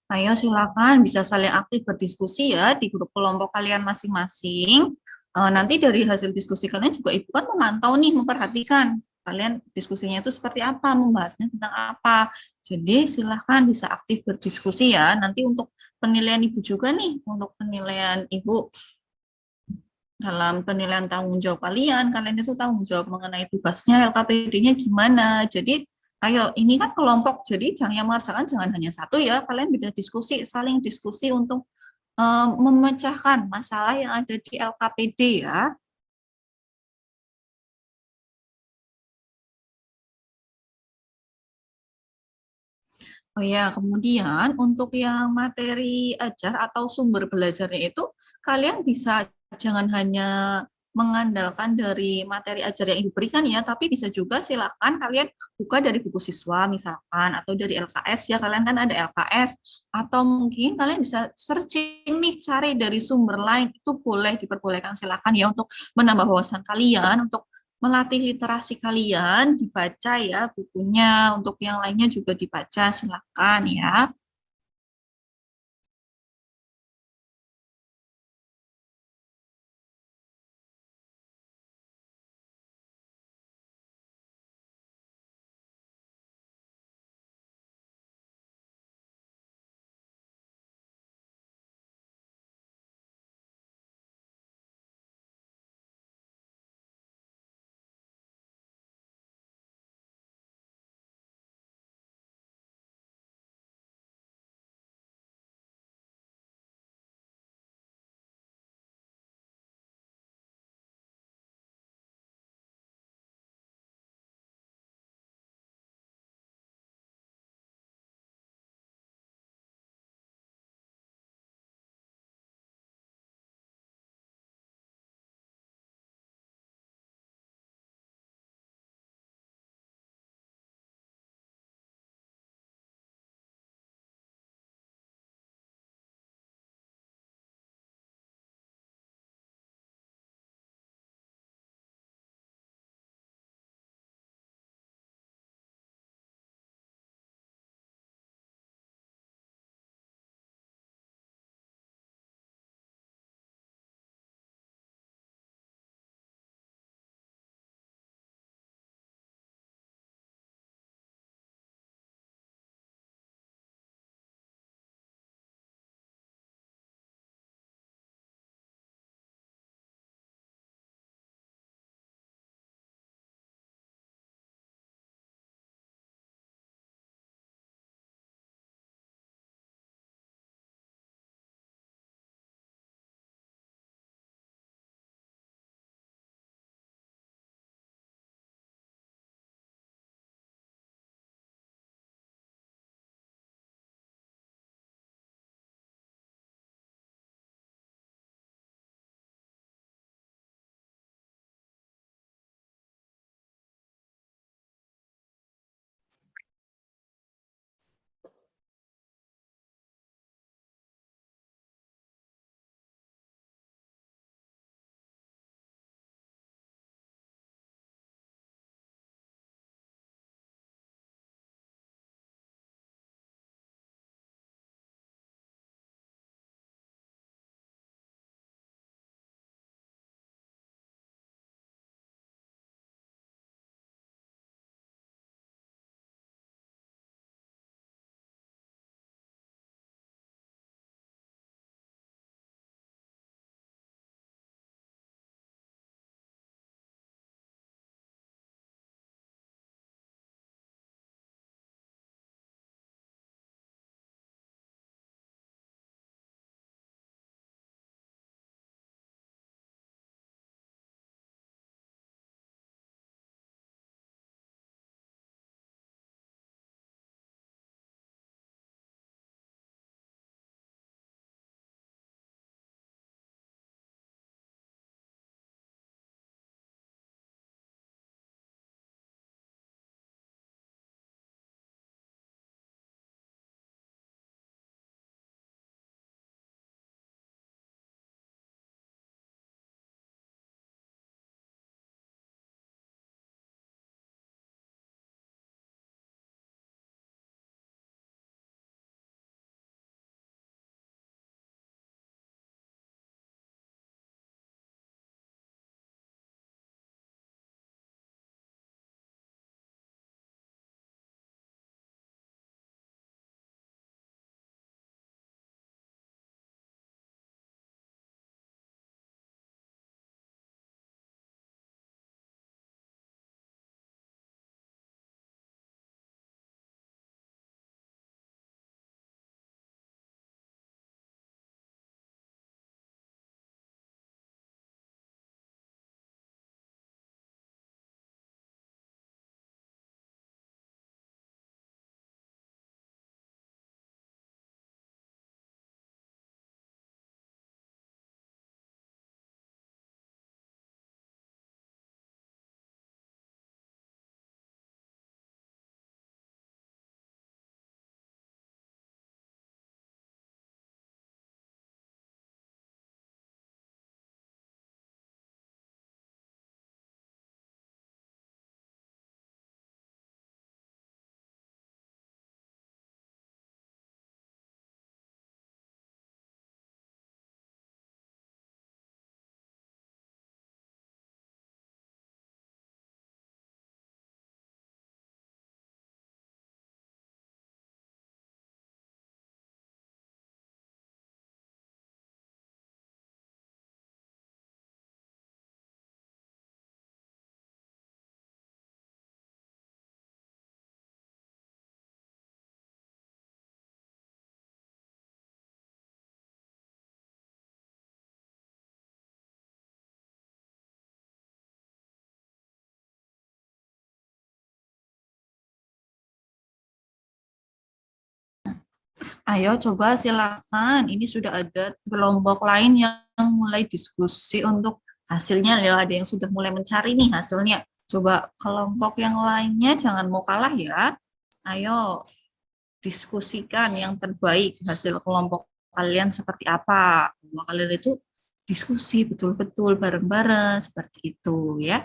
Ayo silakan bisa saling aktif berdiskusi ya di grup kelompok kalian masing-masing. Nanti dari hasil diskusi kalian juga Ibu kan memantau nih, memperhatikan kalian diskusinya itu seperti apa, membahasnya tentang apa. Jadi silakan bisa aktif berdiskusi ya. Nanti untuk penilaian Ibu juga nih, untuk penilaian Ibu dalam penilaian tanggung jawab kalian itu tanggung jawab mengenai tugasnya LKPD-nya gimana. Jadi ayo ini kan kelompok, jadi yang mengerjakan jangan hanya satu ya, kalian bisa diskusi, saling diskusi untuk memecahkan masalah yang ada di LKPD ya. Oh ya, kemudian untuk yang materi ajar atau sumber belajarnya itu kalian bisa jangan hanya mengandalkan dari materi ajar yang diberikan ya, tapi bisa juga silakan kalian buka dari buku siswa misalkan atau dari LKS ya, kalian kan ada LKS atau mungkin kalian bisa searching nih cari dari sumber lain itu boleh diperbolehkan silakan ya untuk menambah wawasan kalian untuk melatih literasi kalian, dibaca ya bukunya, untuk yang lainnya juga dibaca, silakan ya. Ayo coba silakan. Ini sudah ada kelompok lain yang mulai diskusi untuk hasilnya. Ya, ada yang sudah mulai mencari nih hasilnya. Coba kelompok yang lainnya jangan mau kalah ya. Ayo diskusikan yang terbaik hasil kelompok kalian seperti apa. Bahwa kalian itu diskusi betul-betul bareng-bareng seperti itu ya.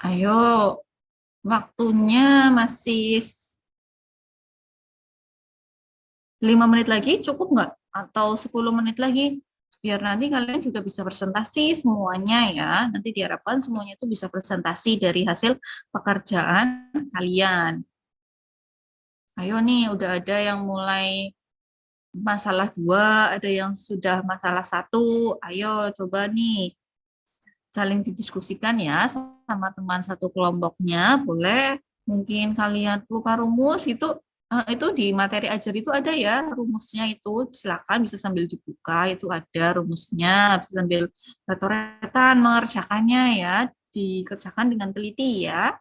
Ayo, waktunya masih 5 menit lagi, cukup nggak? Atau 10 menit lagi? Biar nanti kalian juga bisa presentasi semuanya ya. Nanti diharapkan semuanya itu bisa presentasi dari hasil pekerjaan kalian. Ayo nih, udah ada yang mulai masalah 2, ada yang sudah masalah 1. Ayo coba nih, saling didiskusikan ya sama teman satu kelompoknya. Boleh mungkin kalian lupa rumus itu di materi ajar itu ada ya rumusnya itu. Silakan bisa sambil dibuka, itu ada rumusnya, bisa sambil retor-retan mengerjakannya ya, dikerjakan dengan teliti ya.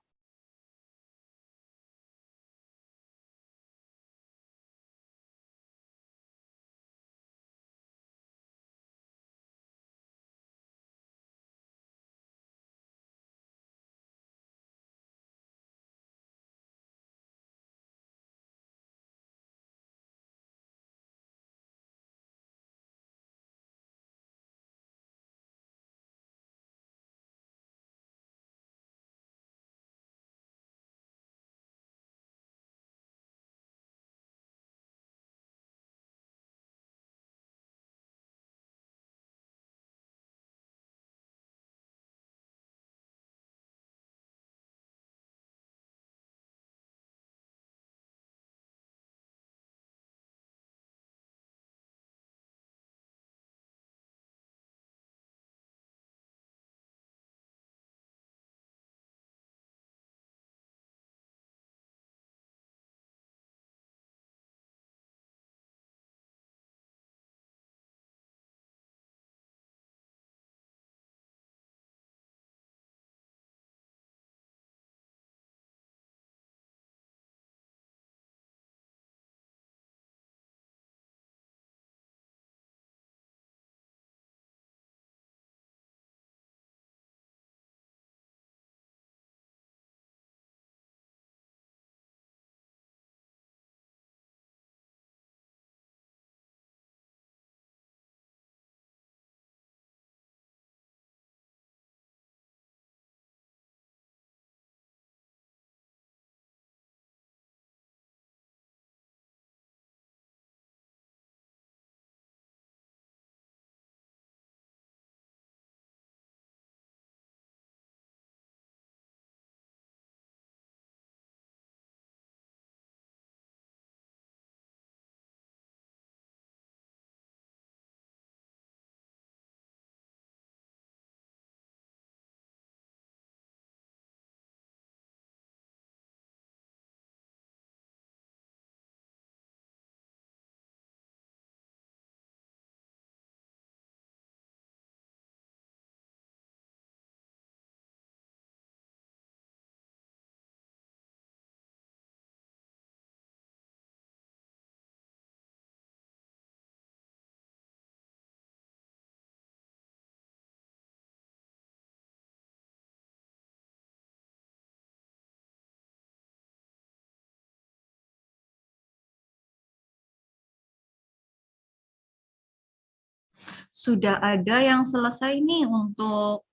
sudah ada yang selesai nih untuk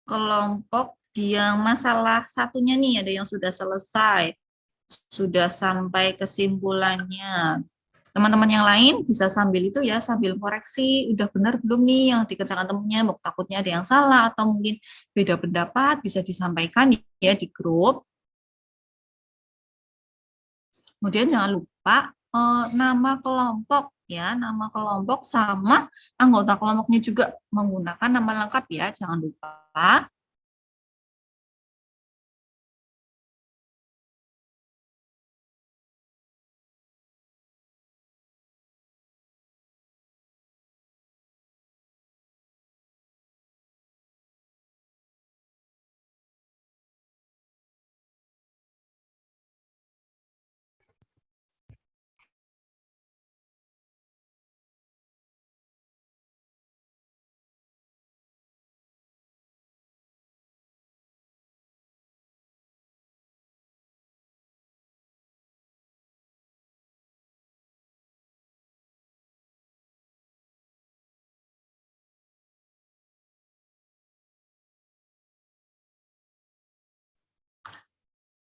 kelompok yang masalah satunya nih, ada yang sudah selesai, sudah sampai kesimpulannya. Teman-teman yang lain bisa sambil itu ya, sambil koreksi, udah benar belum nih yang dikerjakan temennya, mau takutnya ada yang salah atau mungkin beda pendapat, bisa disampaikan ya di grup. Kemudian jangan lupa nama kelompok ya, nama kelompok sama anggota kelompoknya juga menggunakan nama lengkap ya, jangan lupa.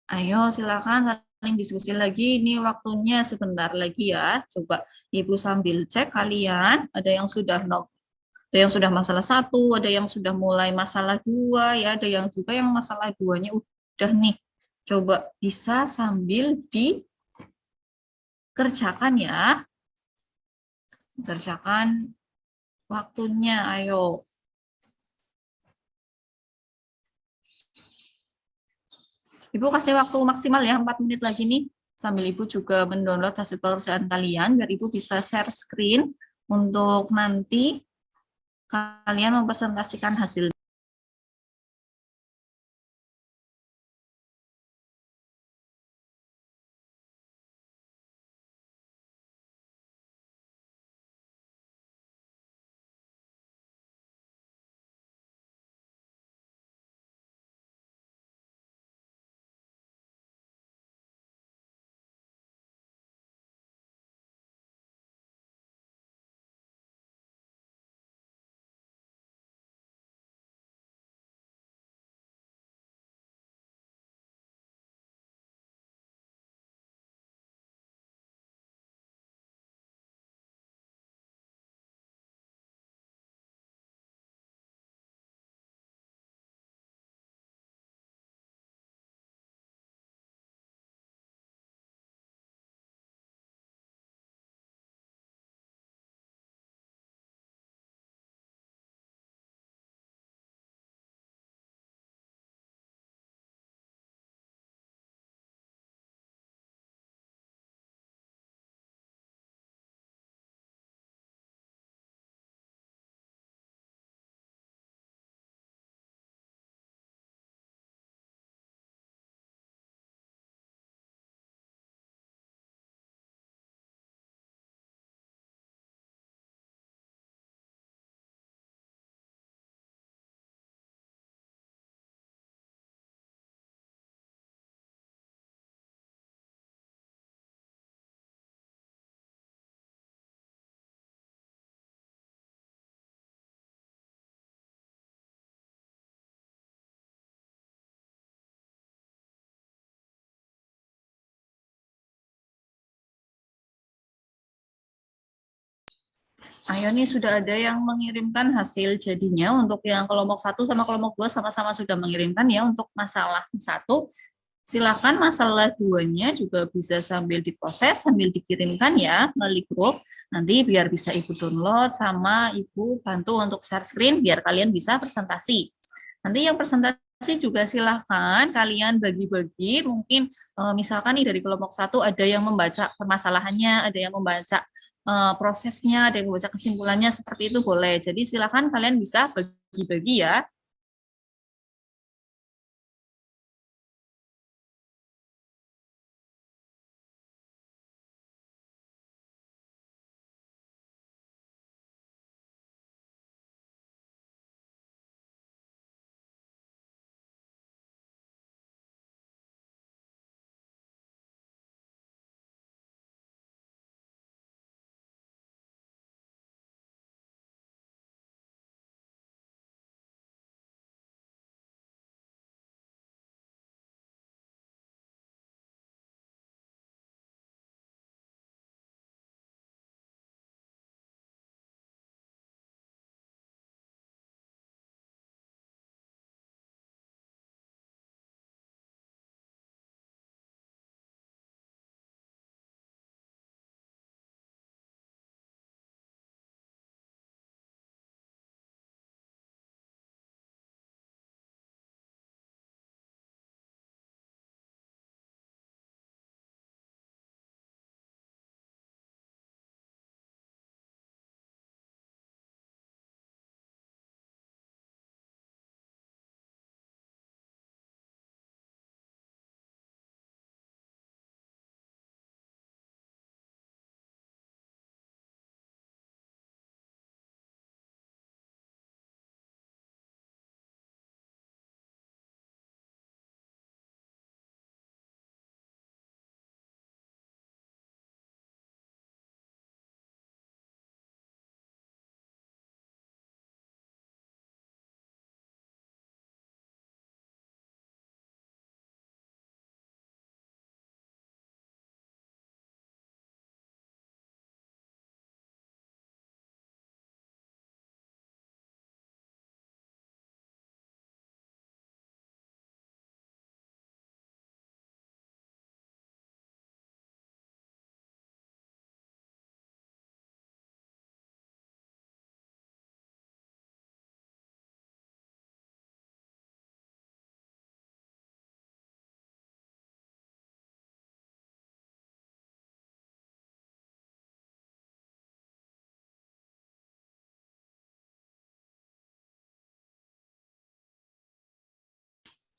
Ayo silakan saling diskusi lagi. Ini waktunya sebentar lagi ya. Coba Ibu sambil cek kalian. Ada yang sudah ada yang sudah masalah satu, ada yang sudah mulai masalah dua ya, ada yang juga yang masalah duanya udah nih. Coba bisa sambil dikerjakan ya. Kerjakan waktunya. Ayo. Ibu kasih waktu maksimal ya 4 menit lagi nih. Sambil Ibu juga mendownload hasil pekerjaan kalian biar Ibu bisa share screen untuk nanti kalian mempresentasikan hasil. Ayo nih sudah ada yang mengirimkan hasil jadinya untuk yang kelompok 1 sama kelompok 2 sama-sama sudah mengirimkan ya untuk masalah 1. Silakan masalah 2-nya juga bisa sambil diproses, sambil dikirimkan ya melalui grup. Nanti biar bisa Ibu download sama Ibu bantu untuk share screen biar kalian bisa presentasi. Nanti yang presentasi juga silakan kalian bagi-bagi, mungkin misalkan nih dari kelompok 1 ada yang membaca permasalahannya, ada yang membaca prosesnya, ada yang membaca kesimpulannya, seperti itu boleh. Jadi silakan kalian bisa bagi-bagi ya.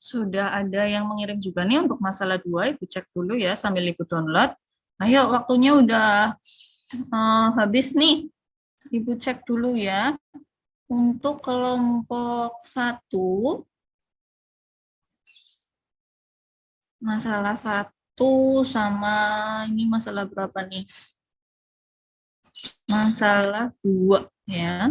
Sudah ada yang mengirim juga nih untuk masalah 2, Ibu cek dulu ya sambil Ibu download. Ayo, waktunya udah habis nih. Ibu cek dulu ya. Untuk kelompok 1, masalah 1 sama ini masalah berapa nih? Masalah 2 ya.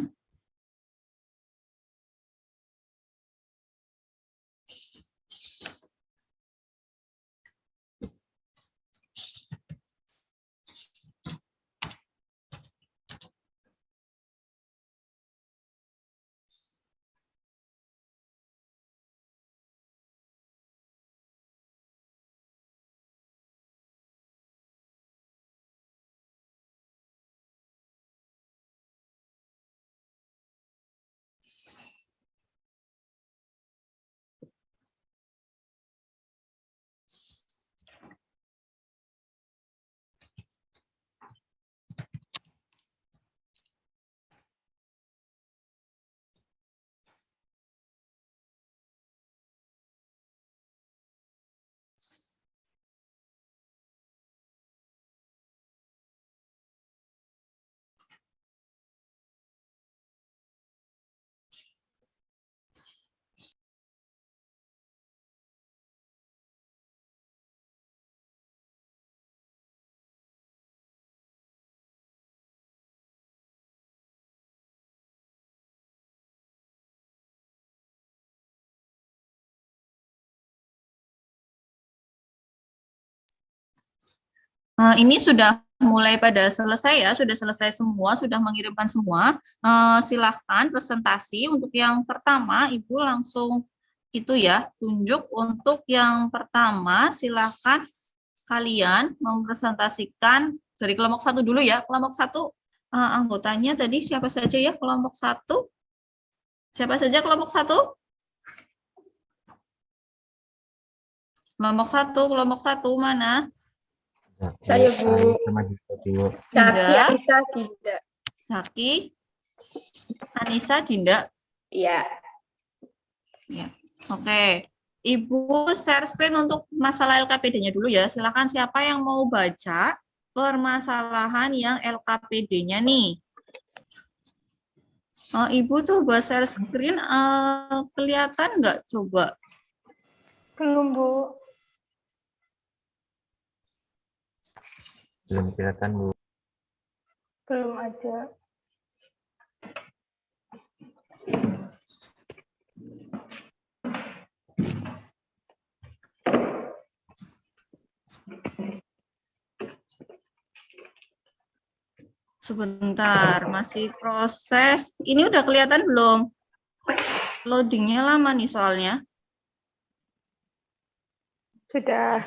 Ini sudah mulai pada selesai ya, sudah selesai semua, sudah mengirimkan semua. Silahkan presentasi untuk yang pertama, Ibu langsung itu ya, tunjuk untuk yang pertama, silahkan kalian mempresentasikan dari kelompok 1 dulu ya. Kelompok 1, anggotanya tadi siapa saja ya kelompok 1? Siapa saja kelompok 1? Kelompok 1 mana? Saya, Bu. Sama Dita, Bu. Saki, Dinda. Aisyah, Dinda. Zaki, Anissa, Dinda. Iya. Ya. Oke, Ibu share screen untuk masalah LKPD-nya dulu ya. Silakan siapa yang mau baca permasalahan yang LKPD-nya nih. Ibu coba share screen, kelihatan nggak coba? Belum, Bu. Belum kelihatan, Bu. Belum ada. Sebentar, masih proses. Ini udah kelihatan belum? Loadingnya lama nih soalnya. Sudah.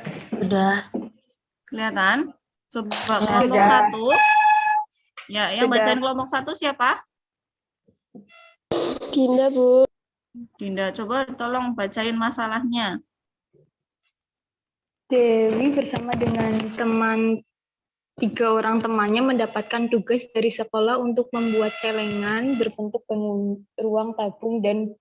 Kelihatan? Coba kelompok Sudah. 1. Ya, yang Sudah. bacain kelompok 1 siapa? Dinda, Bu. Dinda, coba tolong bacain masalahnya. Dewi bersama dengan 3 orang temannya mendapatkan tugas dari sekolah untuk membuat celengan berbentuk ruang tabung dan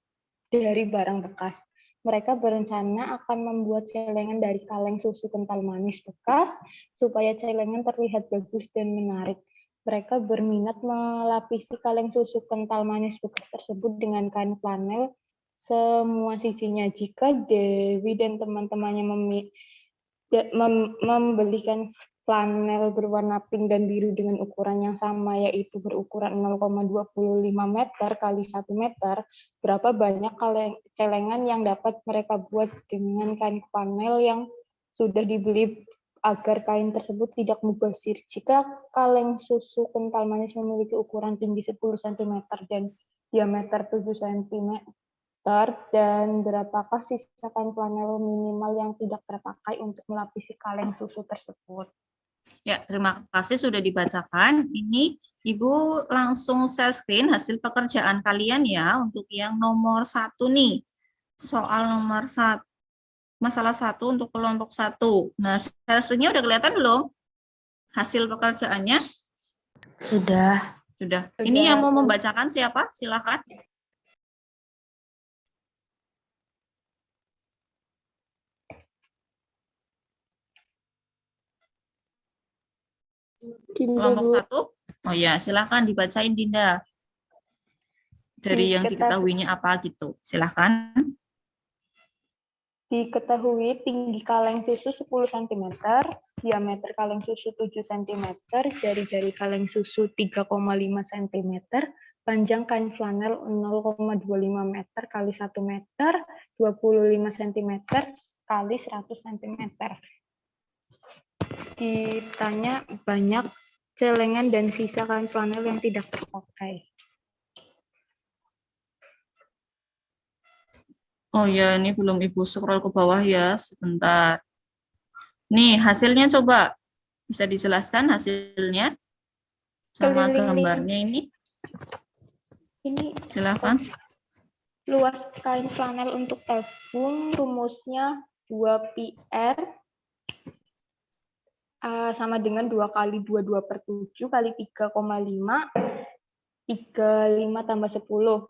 dari barang bekas. Mereka berencana akan membuat celengan dari kaleng susu kental manis bekas supaya celengan terlihat bagus dan menarik. Mereka berminat melapisi kaleng susu kental manis bekas tersebut dengan kain flanel semua sisinya. Jika Dewi dan teman-temannya membelikan flanel berwarna pink dan biru dengan ukuran yang sama, yaitu berukuran 0,25 meter kali 1 meter, berapa banyak celengan yang dapat mereka buat dengan kain flanel yang sudah dibeli agar kain tersebut tidak mubazir. Jika kaleng susu kental manis memiliki ukuran tinggi 10 cm dan diameter 7 cm, dan berapakah sisa kain flanel minimal yang tidak terpakai untuk melapisi kaleng susu tersebut? Ya, terima kasih sudah dibacakan. Ini Ibu langsung share screen hasil pekerjaan kalian ya untuk yang nomor 1 nih. Soal nomor 1, masalah 1 untuk kelompok 1. Nah, share screen-nya udah kelihatan belum? Hasil pekerjaannya? Sudah. Sudah. Ini yang mau membacakan siapa? Silakan. Dinda, Kelompok Bu. 1? Oh ya, silakan dibacain Dinda. Dari yang diketahuinya apa gitu. Silakan. Diketahui tinggi kaleng susu 10 cm, diameter kaleng susu 7 cm, jari-jari kaleng susu 3,5 cm, panjang kain flanel 0,25 meter kali 1 meter, 25 cm kali 100 cm. Ditanya banyak celengan dan sisa kain flanel yang tidak terpakai. Oh ya, ini belum Ibu scroll ke bawah ya, sebentar. Nih, hasilnya coba. Bisa dijelaskan hasilnya? Sama Keliling gambarnya ini. ini Silakan. luas kain flanel untuk tabung rumusnya 2πr sama dengan 2 kali 22/7 kali 3,5 35 tambah 10.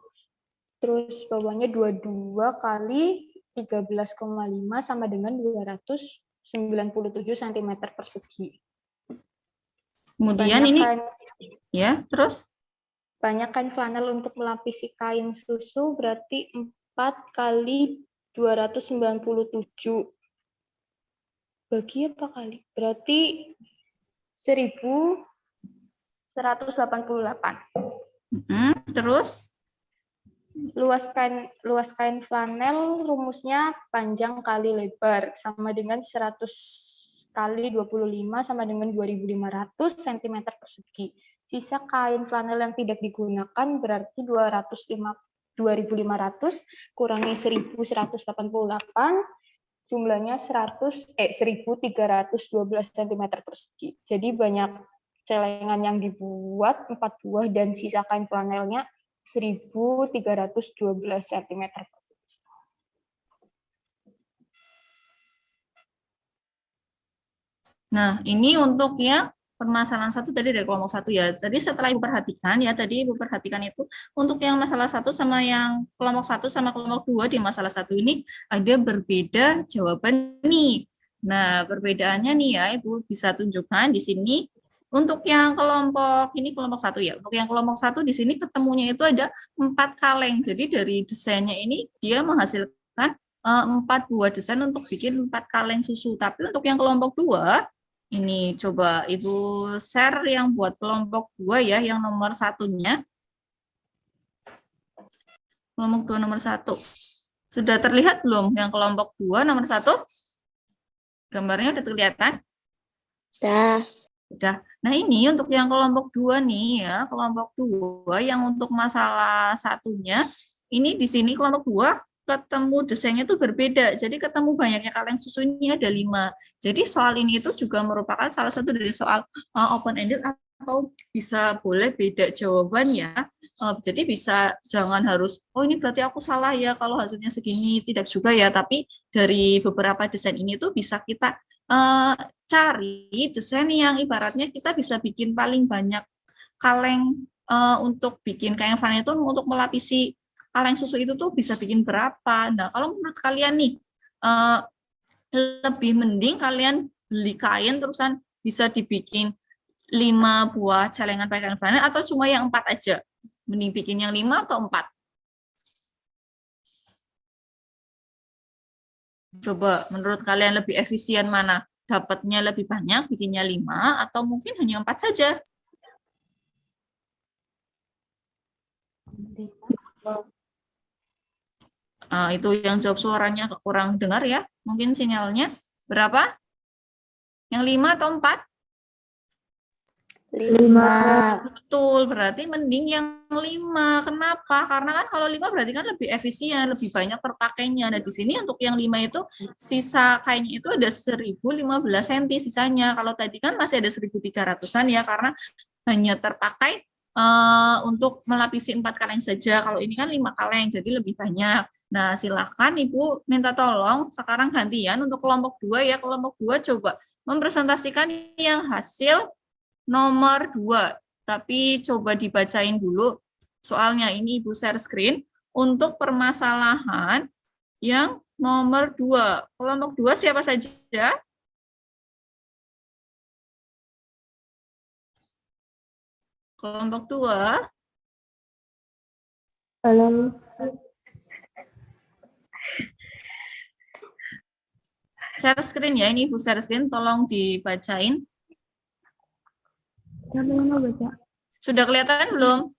Terus bawahnya 22 kali 13,5 sama dengan 297 cm persegi. Kemudian Banyak ini, kain, ya, terus? banyak kain flanel untuk melapisi kain susu berarti 4 kali 297. Bagi apa kali? Berarti 1188. Terus? Luas kain flanel rumusnya panjang kali lebar sama dengan 100 kali 25 sama dengan 2.500 cm persegi. Sisa kain flanel yang tidak digunakan berarti 205 2.500 kurangi 1.188 jumlahnya 1.312 cm persegi. Jadi banyak celengan yang dibuat 4 buah dan sisa kain flanelnya 1.312 cm persegi. Nah, ini untuk yang permasalahan 1 tadi dari kelompok 1 ya. Jadi setelah Ibu perhatikan ya, tadi Ibu perhatikan itu untuk yang masalah 1 sama yang kelompok 1 sama kelompok 2 di masalah 1 ini ada berbeda jawaban nih. Nah, perbedaannya nih ya, Ibu bisa tunjukkan di sini. Untuk yang kelompok, ini kelompok 1 ya. Untuk yang kelompok 1 di sini ketemunya itu ada 4 kaleng. Jadi dari desainnya ini dia menghasilkan 4 buah desain untuk bikin 4 kaleng susu. Tapi untuk yang kelompok 2, ini coba Ibu share yang buat kelompok 2 ya, yang nomor 1-nya. Kelompok 2 nomor 1. Sudah terlihat belum yang kelompok 2 nomor 1? Gambarnya udah kelihatan? Udah. Nah, ini untuk yang kelompok 2 nih ya, kelompok 2 yang untuk masalah 1-nya, ini di sini kelompok 2 ketemu desainnya itu berbeda. Jadi ketemu banyaknya kaleng susu ini ada 5. Jadi soal ini itu juga merupakan salah satu dari soal open ended atau bisa boleh beda jawaban ya. Jadi bisa jangan harus oh ini berarti aku salah ya kalau hasilnya segini, tidak juga ya. Tapi dari beberapa desain ini tuh bisa kita cari desain yang ibaratnya kita bisa bikin paling banyak kaleng untuk bikin kain flanel itu untuk melapisi kaleng susu itu tuh bisa bikin berapa. Nah, kalau menurut kalian nih, lebih mending kalian beli kain terusan bisa dibikin 5 buah celengan pakai kain flanel atau cuma yang 4 aja? Mending bikin yang 5 atau 4? Coba menurut kalian lebih efisien mana? Dapatnya lebih banyak, bikinnya 5, atau mungkin hanya 4 saja? Itu yang jawab suaranya kurang dengar ya, mungkin sinyalnya. Berapa? Yang 5 atau 4? 5. Betul, berarti mending yang 5. Kenapa? Karena kan kalau 5 berarti kan lebih efisien, lebih banyak terpakainya. Nah, di sini untuk yang 5 itu sisa kainnya itu ada 1015 cm sisanya. Kalau tadi kan masih ada 1300-an ya, karena hanya terpakai untuk melapisi 4 kaleng saja. Kalau ini kan 5 kaleng, jadi lebih banyak. Nah, silakan Ibu minta tolong sekarang gantian untuk kelompok 2 ya. Kelompok 2 coba mempresentasikan yang hasil nomor 2. Tapi coba dibacain dulu soalnya. Ini Ibu share screen untuk permasalahan yang nomor 2. Kelompok 2 siapa saja? Kelompok 2. Belum. Share screen ya, ini Ibu share screen, tolong dibacain. Siapa yang mau baca? Sudah kelihatan belum?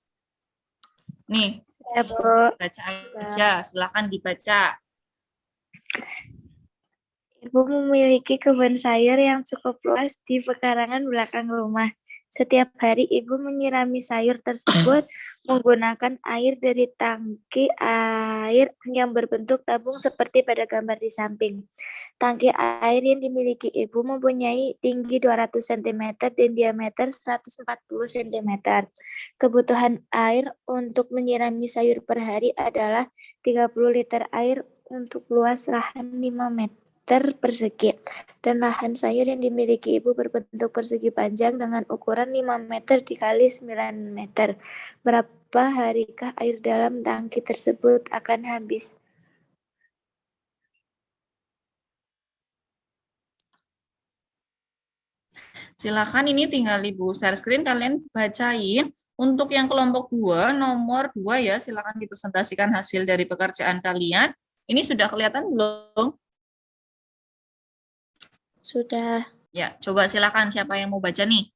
Nih, Ya, Bu. baca aja, silakan dibaca. Ibu memiliki kebun sayur yang cukup luas di pekarangan belakang rumah. Setiap hari ibu menyirami sayur tersebut menggunakan air dari tangki air yang berbentuk tabung seperti pada gambar di samping. Tangki air yang dimiliki ibu mempunyai tinggi 200 cm dan diameter 140 cm. Kebutuhan air untuk menyirami sayur per hari adalah 30 liter air untuk luas lahan 5 meter persegi, dan lahan sayur yang dimiliki ibu berbentuk persegi panjang dengan ukuran 5 meter dikali 9 meter. Berapa harikah air dalam tangki tersebut akan habis? Silakan, ini tinggal Ibu share screen, kalian bacain. Untuk yang kelompok 2, nomor 2 ya, silakan dipresentasikan hasil dari pekerjaan kalian. Ini sudah kelihatan belum? Sudah. Ya, coba silakan siapa yang mau baca nih?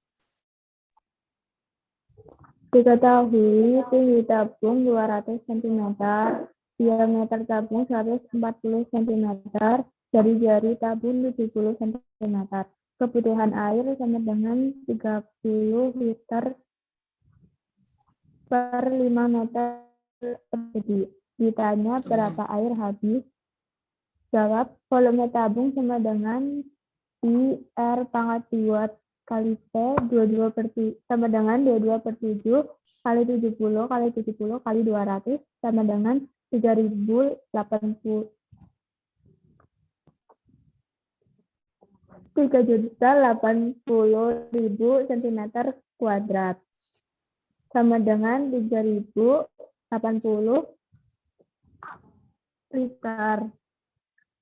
Diketahui tinggi tabung 200 cm, diameter tabung 140 cm, jari-jari tabung 70 cm. Kebutuhan air sama dengan 30 liter per 5 meter persegi. Ditanya berapa air habis? Jawab, volume tabung sama dengan IR pangkat 2 kali T 22 sama dengan 22/7 kali 70 kali 70 kali 200 sama dengan 3.080 3.080.000 cm kuadrat sama dengan 3.080 liter.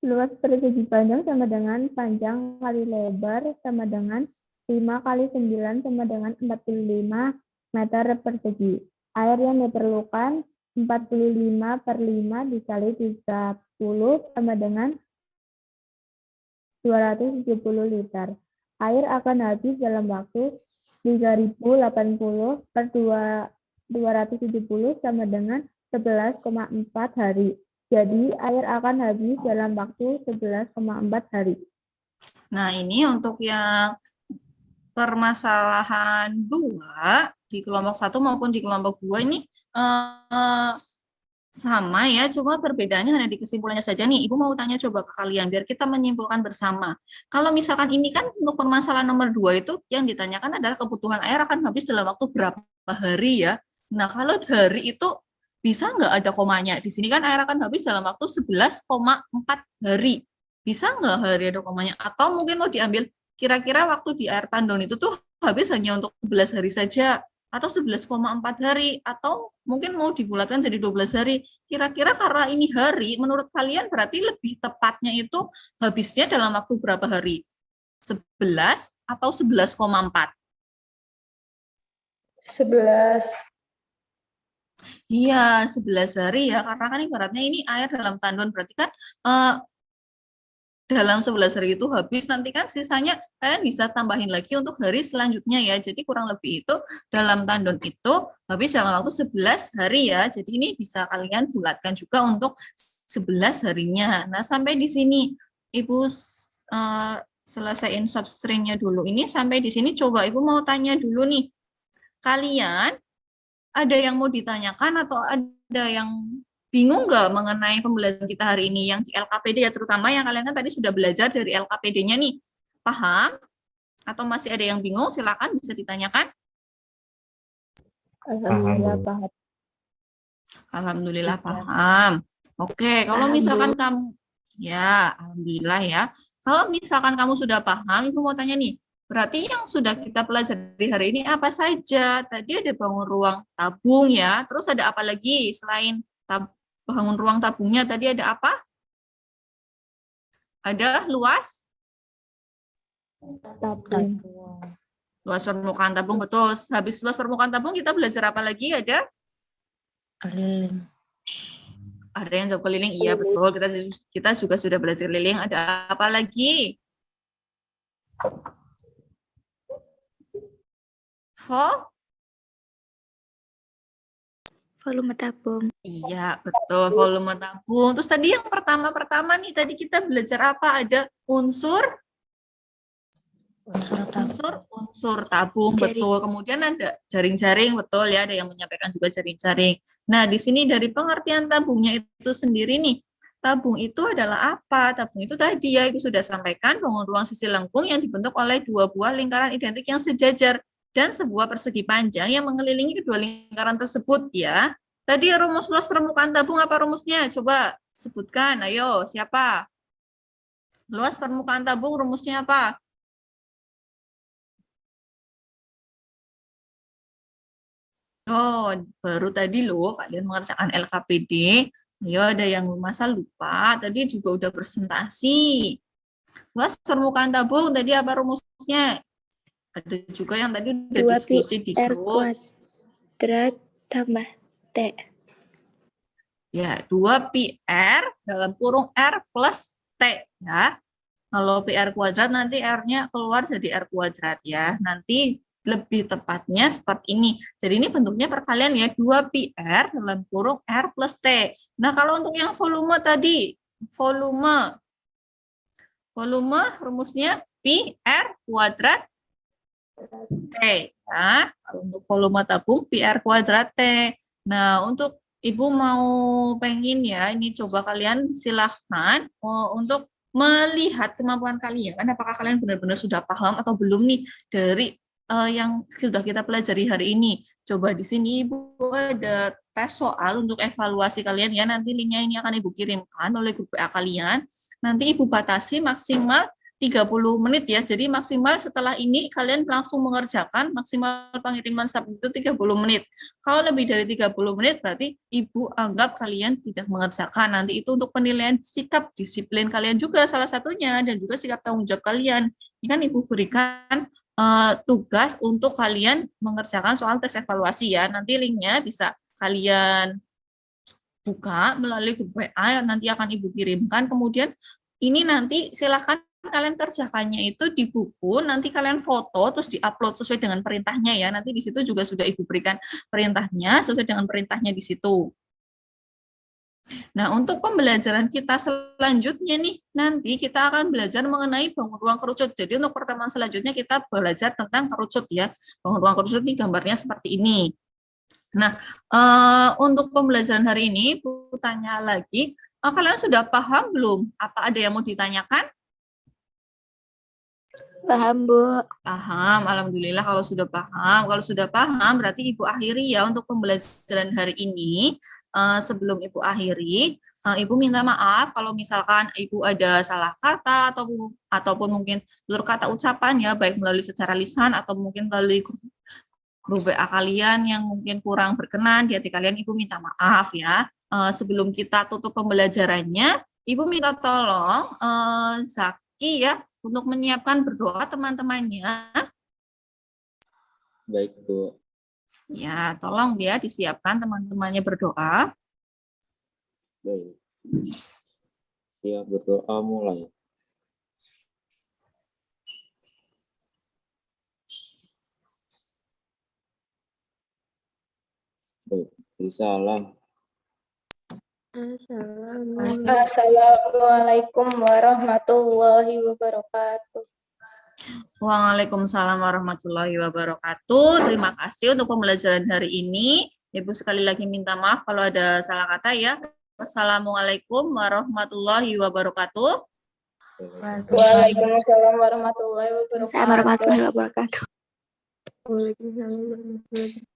Luas persegi panjang sama dengan panjang kali lebar sama dengan 5 kali 9 sama dengan 45 meter persegi. Air yang diperlukan 45/5 dikali 30 sama dengan 270 liter. Air akan habis dalam waktu 3.080 per 270 sama dengan 11,4 hari. Jadi, air akan habis dalam waktu 11,4 hari. Nah, ini untuk yang permasalahan 2 di kelompok 1 maupun di kelompok 2 ini sama ya, cuma perbedaannya hanya di kesimpulannya saja nih. Ibu mau tanya coba ke kalian, biar kita menyimpulkan bersama. Kalau misalkan ini kan untuk permasalahan nomor 2 itu yang ditanyakan adalah kebutuhan air akan habis dalam waktu berapa hari ya. Nah, kalau dari itu bisa nggak ada komanya? Di sini kan air akan habis dalam waktu 11,4 hari. Bisa nggak hari ada komanya? Atau mungkin mau diambil kira-kira waktu di air tandon itu tuh habis hanya untuk 11 hari saja, atau 11,4 hari, atau mungkin mau dibulatkan jadi 12 hari. Kira-kira karena ini hari, menurut kalian berarti lebih tepatnya itu habisnya dalam waktu berapa hari? 11 atau 11,4? 11. Iya, 11 hari ya, karena kan ibaratnya ini air dalam tandon, berarti kan dalam 11 hari itu habis, nanti kan sisanya kalian bisa tambahin lagi untuk hari selanjutnya ya. Jadi kurang lebih itu dalam tandon itu habis dalam waktu 11 hari ya. Jadi ini bisa kalian bulatkan juga untuk 11 harinya. Nah, sampai di sini Ibu selesaiin substringnya dulu. Ini sampai di sini coba Ibu mau tanya dulu nih. Kalian ada yang mau ditanyakan atau ada yang bingung nggak mengenai pembelajaran kita hari ini yang di LKPD ya, terutama yang kalian kan tadi sudah belajar dari LKPD-nya nih. Paham? Atau masih ada yang bingung? Silakan bisa ditanyakan. Alhamdulillah paham. Alhamdulillah paham. Oke, kalau misalkan kamu ya, alhamdulillah ya. Kalau misalkan kamu sudah paham, Ibu mau tanya nih. Berarti yang sudah kita pelajari hari ini apa saja? Tadi ada bangun ruang tabung ya. Terus ada apa lagi selain bangun ruang tabungnya? Tadi ada apa? Ada luas? Tabung. Luas permukaan tabung, betul. Habis luas permukaan tabung kita belajar apa lagi? Keliling. Ada yang jawab keliling, iya betul. Kita juga sudah belajar keliling. Ada apa lagi? Volume tabung. Iya, betul. Volume tabung. Terus tadi yang pertama nih, tadi kita belajar apa? Ada unsur tabung, Jaring. betul. Kemudian ada jaring-jaring, betul ya. Ada yang menyampaikan juga jaring-jaring. Nah, di sini dari pengertian tabungnya itu sendiri nih. Tabung itu adalah apa? Tabung itu tadi ya, itu sudah sampaikan bangun ruang sisi lengkung yang dibentuk oleh dua buah lingkaran identik yang sejajar dan sebuah persegi panjang yang mengelilingi kedua lingkaran tersebut ya. Tadi rumus luas permukaan tabung apa rumusnya? Coba sebutkan, ayo siapa? Luas permukaan tabung rumusnya apa? Oh, baru tadi loh kalian mengerjakan LKPD. Ayo, ada yang masa lupa, tadi juga udah presentasi. Luas permukaan tabung tadi apa rumusnya? Ada juga yang tadi udah 2 diskusi di pi R grup. kuadrat tambah T. Ya, 2 pi R dalam kurung R plus T ya. Kalau pi R kuadrat nanti R-nya keluar jadi R kuadrat ya. Nanti lebih tepatnya seperti ini. Jadi ini bentuknya perkalian ya, 2 pi R dalam kurung R plus T. Nah, kalau untuk yang volume tadi, volume rumusnya pi R kuadrat T. Ya. Kalau untuk volume tabung pi R kuadrat T. Nah, untuk Ibu mau pengen ya, ini coba kalian silahkan untuk melihat kemampuan kalian. Apakah kalian benar-benar sudah paham atau belum nih dari yang sudah kita pelajari hari ini. Coba di sini Ibu ada tes soal untuk evaluasi kalian ya. Nanti linknya ini akan Ibu kirimkan oleh grup WA kalian. Nanti Ibu batasi maksimal 30 menit ya. Jadi maksimal setelah ini kalian langsung mengerjakan, maksimal pengiriman submit itu 30 menit. Kalau lebih dari 30 menit berarti Ibu anggap kalian tidak mengerjakan. Nanti itu untuk penilaian sikap disiplin kalian juga salah satunya dan juga sikap tanggung jawab kalian. Ini kan Ibu berikan tugas untuk kalian mengerjakan soal tes evaluasi ya. Nanti linknya bisa kalian buka melalui grup WA, nanti akan Ibu kirimkan. Kemudian ini nanti silahkan kalian kerjakannya itu di buku, nanti kalian foto, terus diupload sesuai dengan perintahnya ya. Nanti di situ juga sudah Ibu berikan perintahnya, sesuai dengan perintahnya di situ. Nah, untuk pembelajaran kita selanjutnya nih, nanti kita akan belajar mengenai bangun ruang kerucut. Jadi untuk pertemuan selanjutnya kita belajar tentang kerucut ya. Bangun ruang kerucut ini gambarnya seperti ini. Nah, untuk pembelajaran hari ini, aku tanya lagi, kalian sudah paham belum? Apa ada yang mau ditanyakan? Paham, Bu. Paham, alhamdulillah kalau sudah paham. Kalau sudah paham, berarti Ibu akhiri ya untuk pembelajaran hari ini. Sebelum Ibu akhiri, Ibu minta maaf kalau misalkan Ibu ada salah kata ataupun mungkin tutur kata ucapan ya, baik melalui secara lisan atau mungkin melalui grup WA kalian yang mungkin kurang berkenan di hati kalian, Ibu minta maaf ya. Sebelum kita tutup pembelajarannya, Ibu minta tolong Zaki ya untuk menyiapkan berdoa teman-temannya. Baik, Bu. Ya, tolong dia disiapkan teman-temannya berdoa. Baik. Ya, berdoa mulai. Baik, salam. Assalamualaikum warahmatullahi wabarakatuh. Waalaikumsalam warahmatullahi wabarakatuh. Terima kasih untuk pembelajaran hari ini. Ibu sekali lagi minta maaf kalau ada salah kata ya. Wassalamualaikum warahmatullahi wabarakatuh. Waalaikumsalam warahmatullahi wabarakatuh. Assalamualaikum warahmatullahi wabarakatuh. Waalaikumsalam warahmatullahi wabarakatuh.